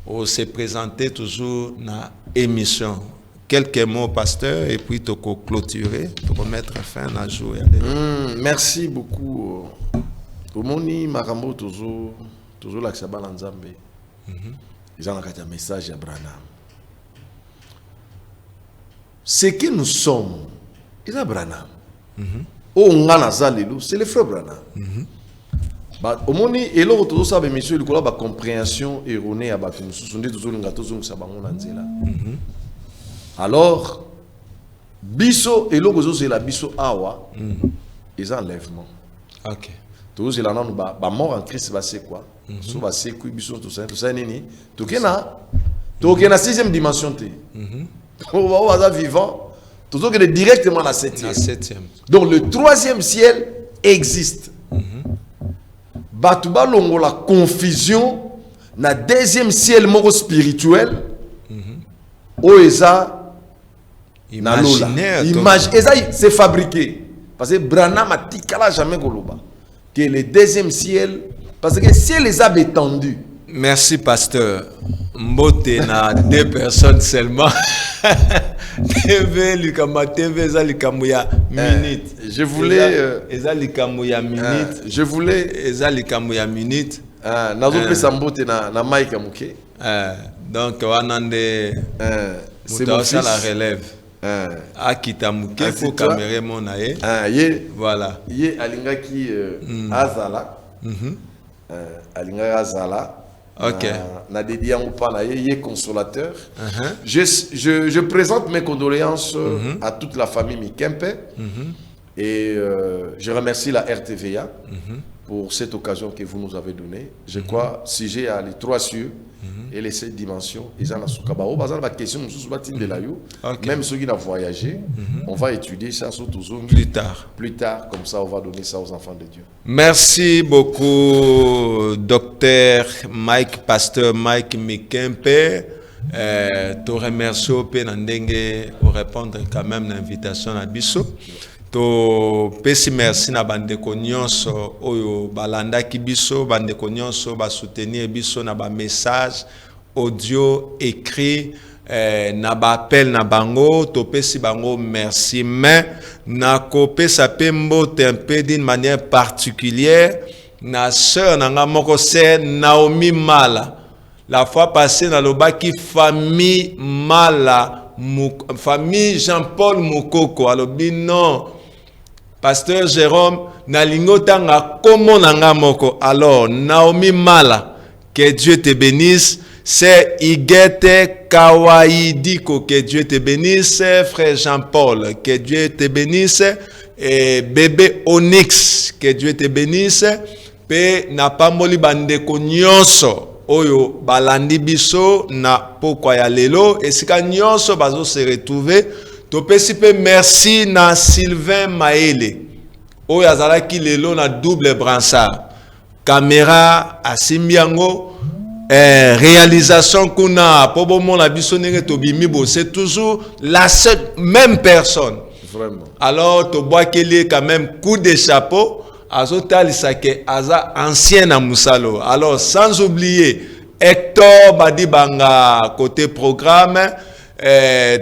vous s'est présenté toujours dans l'émission. Quelques mots, pasteur, et puis tu peux clôturer, tu peux mettre fin à jour. Merci beaucoup. Omoni Marambo toujours l'accès à Nzambe. Ils ont un message à Branham. Ce que nous sommes, ils ont Branham. C'est le frère Branham. Au moment et là, tout ça, monsieur, il y a une compréhension erronée à battre. Alors, biso et là, c'est la biso awa, ils ont enlèvement. Ok. Tous les gens mort en Christ, c'est quoi? Souvent c'est quoi? Tout ça, nini. Tout qui est na sixième dimension. On va vivant. Tout qui est directement la septième. Donc le troisième ciel existe. Batouba longo la confusion na deuxième ciel moro spirituel. Oeza imaginaire. C'est fabriqué. Parce que Branham a dit qu'elle n'a jamais goloba. Que le deuxième ciel, parce que le ciel les a étendus. Merci, pasteur. Mbote na 2 personnes seulement. TV, minute. Je voulais. Je voulais. Minute. Nazo Sambote na Mike Amuke. Donc, Wanande. C'est mon fils. La relève. Akitamuke pour caméra mon aïe. Voilà. Yé alinga qui azala. Alinga azala. Ok. Na dédié en pana yé consolateur. Je présente mes condoléances à toute la famille Mikempe. Et je remercie la RTVA pour cette occasion que vous nous avez donnée. Je crois, si j'ai les 3 cieux et les 7 dimensions, ils ont la question, même ceux qui ont voyagé, on va étudier ça plus tard, comme ça on va donner ça aux enfants de Dieu. Merci beaucoup, docteur Mike, pasteur Mike Mikempe. Te remercie pour répondre quand même à l'invitation à Bissot. To pesi merci na bandeko nyonso oyo balanda ki biso bandeko nyonso ba soutenir biso na ba message audio écrit na ba appel na bango to pesi bango merci mais na ko pesa pembo tempe d'une manière particulière na sœur nanga moko c'est Naomi Mala. La fois passée na lobaki famille Mala famille Jean-Paul Mukoko alobi non Pasteur Jérôme, nalingo tanga komo nanga moko. Alors, Naomi Mala, que Dieu te bénisse. C'est Igete Kawaidiko, que Dieu te bénisse. Frère Jean-Paul, que Dieu te bénisse. Et bébé Onyx, que Dieu te bénisse. Pe na pamoli bandeko nyonso. Oyo balandi biso na pokwa ya lelo. Et sika nyonso bazo se retrouver. Topesipe merci na Sylvain Maele. Oyo azalaki lelo na double bransard. Caméra asimbiango. Réalisation kuna pobo mona biso nenge tobimi bo c'est toujours la seule même personne. Vraiment. Alors to bois keli quand même coup de chapeau azotalisa ke aza ancien na musalo. Alors sans oublier Hector Badibanga côté programme.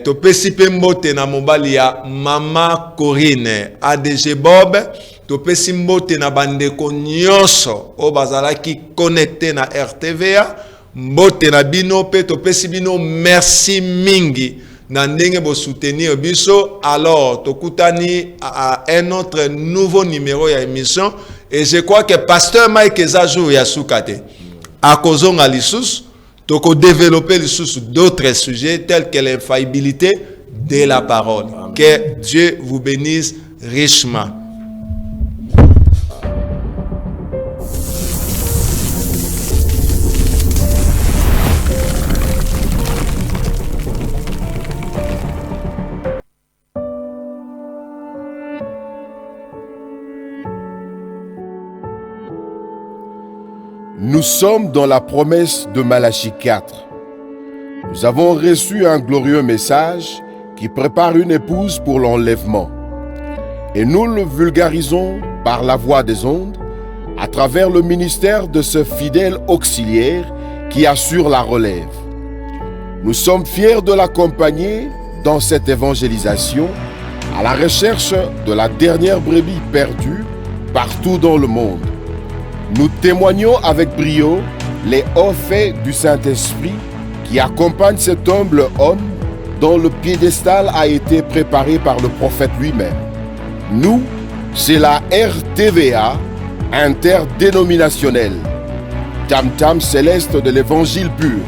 Topesi mbote na mobali ya Mama Corinne ADG Bob topesi mbote na bandeko nyonso o bazalaki connecté na RTVA mbote na bino pe topesi bino merci mingi na ndenge bo soutenir biso. Alors tokutani à un autre nouveau numéro ya émission et je crois que pasteur Mike Ezajou ya soukate a kozonga lisusu donc, développer d'autres sujets tels que l'infaillibilité de la parole. Amen. Que Dieu vous bénisse richement. Nous sommes dans la promesse de Malachie 4. Nous avons reçu un glorieux message qui prépare une épouse pour l'enlèvement. Et nous le vulgarisons par la voix des ondes, à travers le ministère de ce fidèle auxiliaire qui assure la relève. Nous sommes fiers de l'accompagner dans cette évangélisation à la recherche de la dernière brebis perdue partout dans le monde. Nous témoignons avec brio les hauts faits du Saint-Esprit qui accompagnent cet humble homme dont le piédestal a été préparé par le prophète lui-même. Nous, c'est la RTVA interdénominationnelle, tam-tam céleste de l'évangile pur.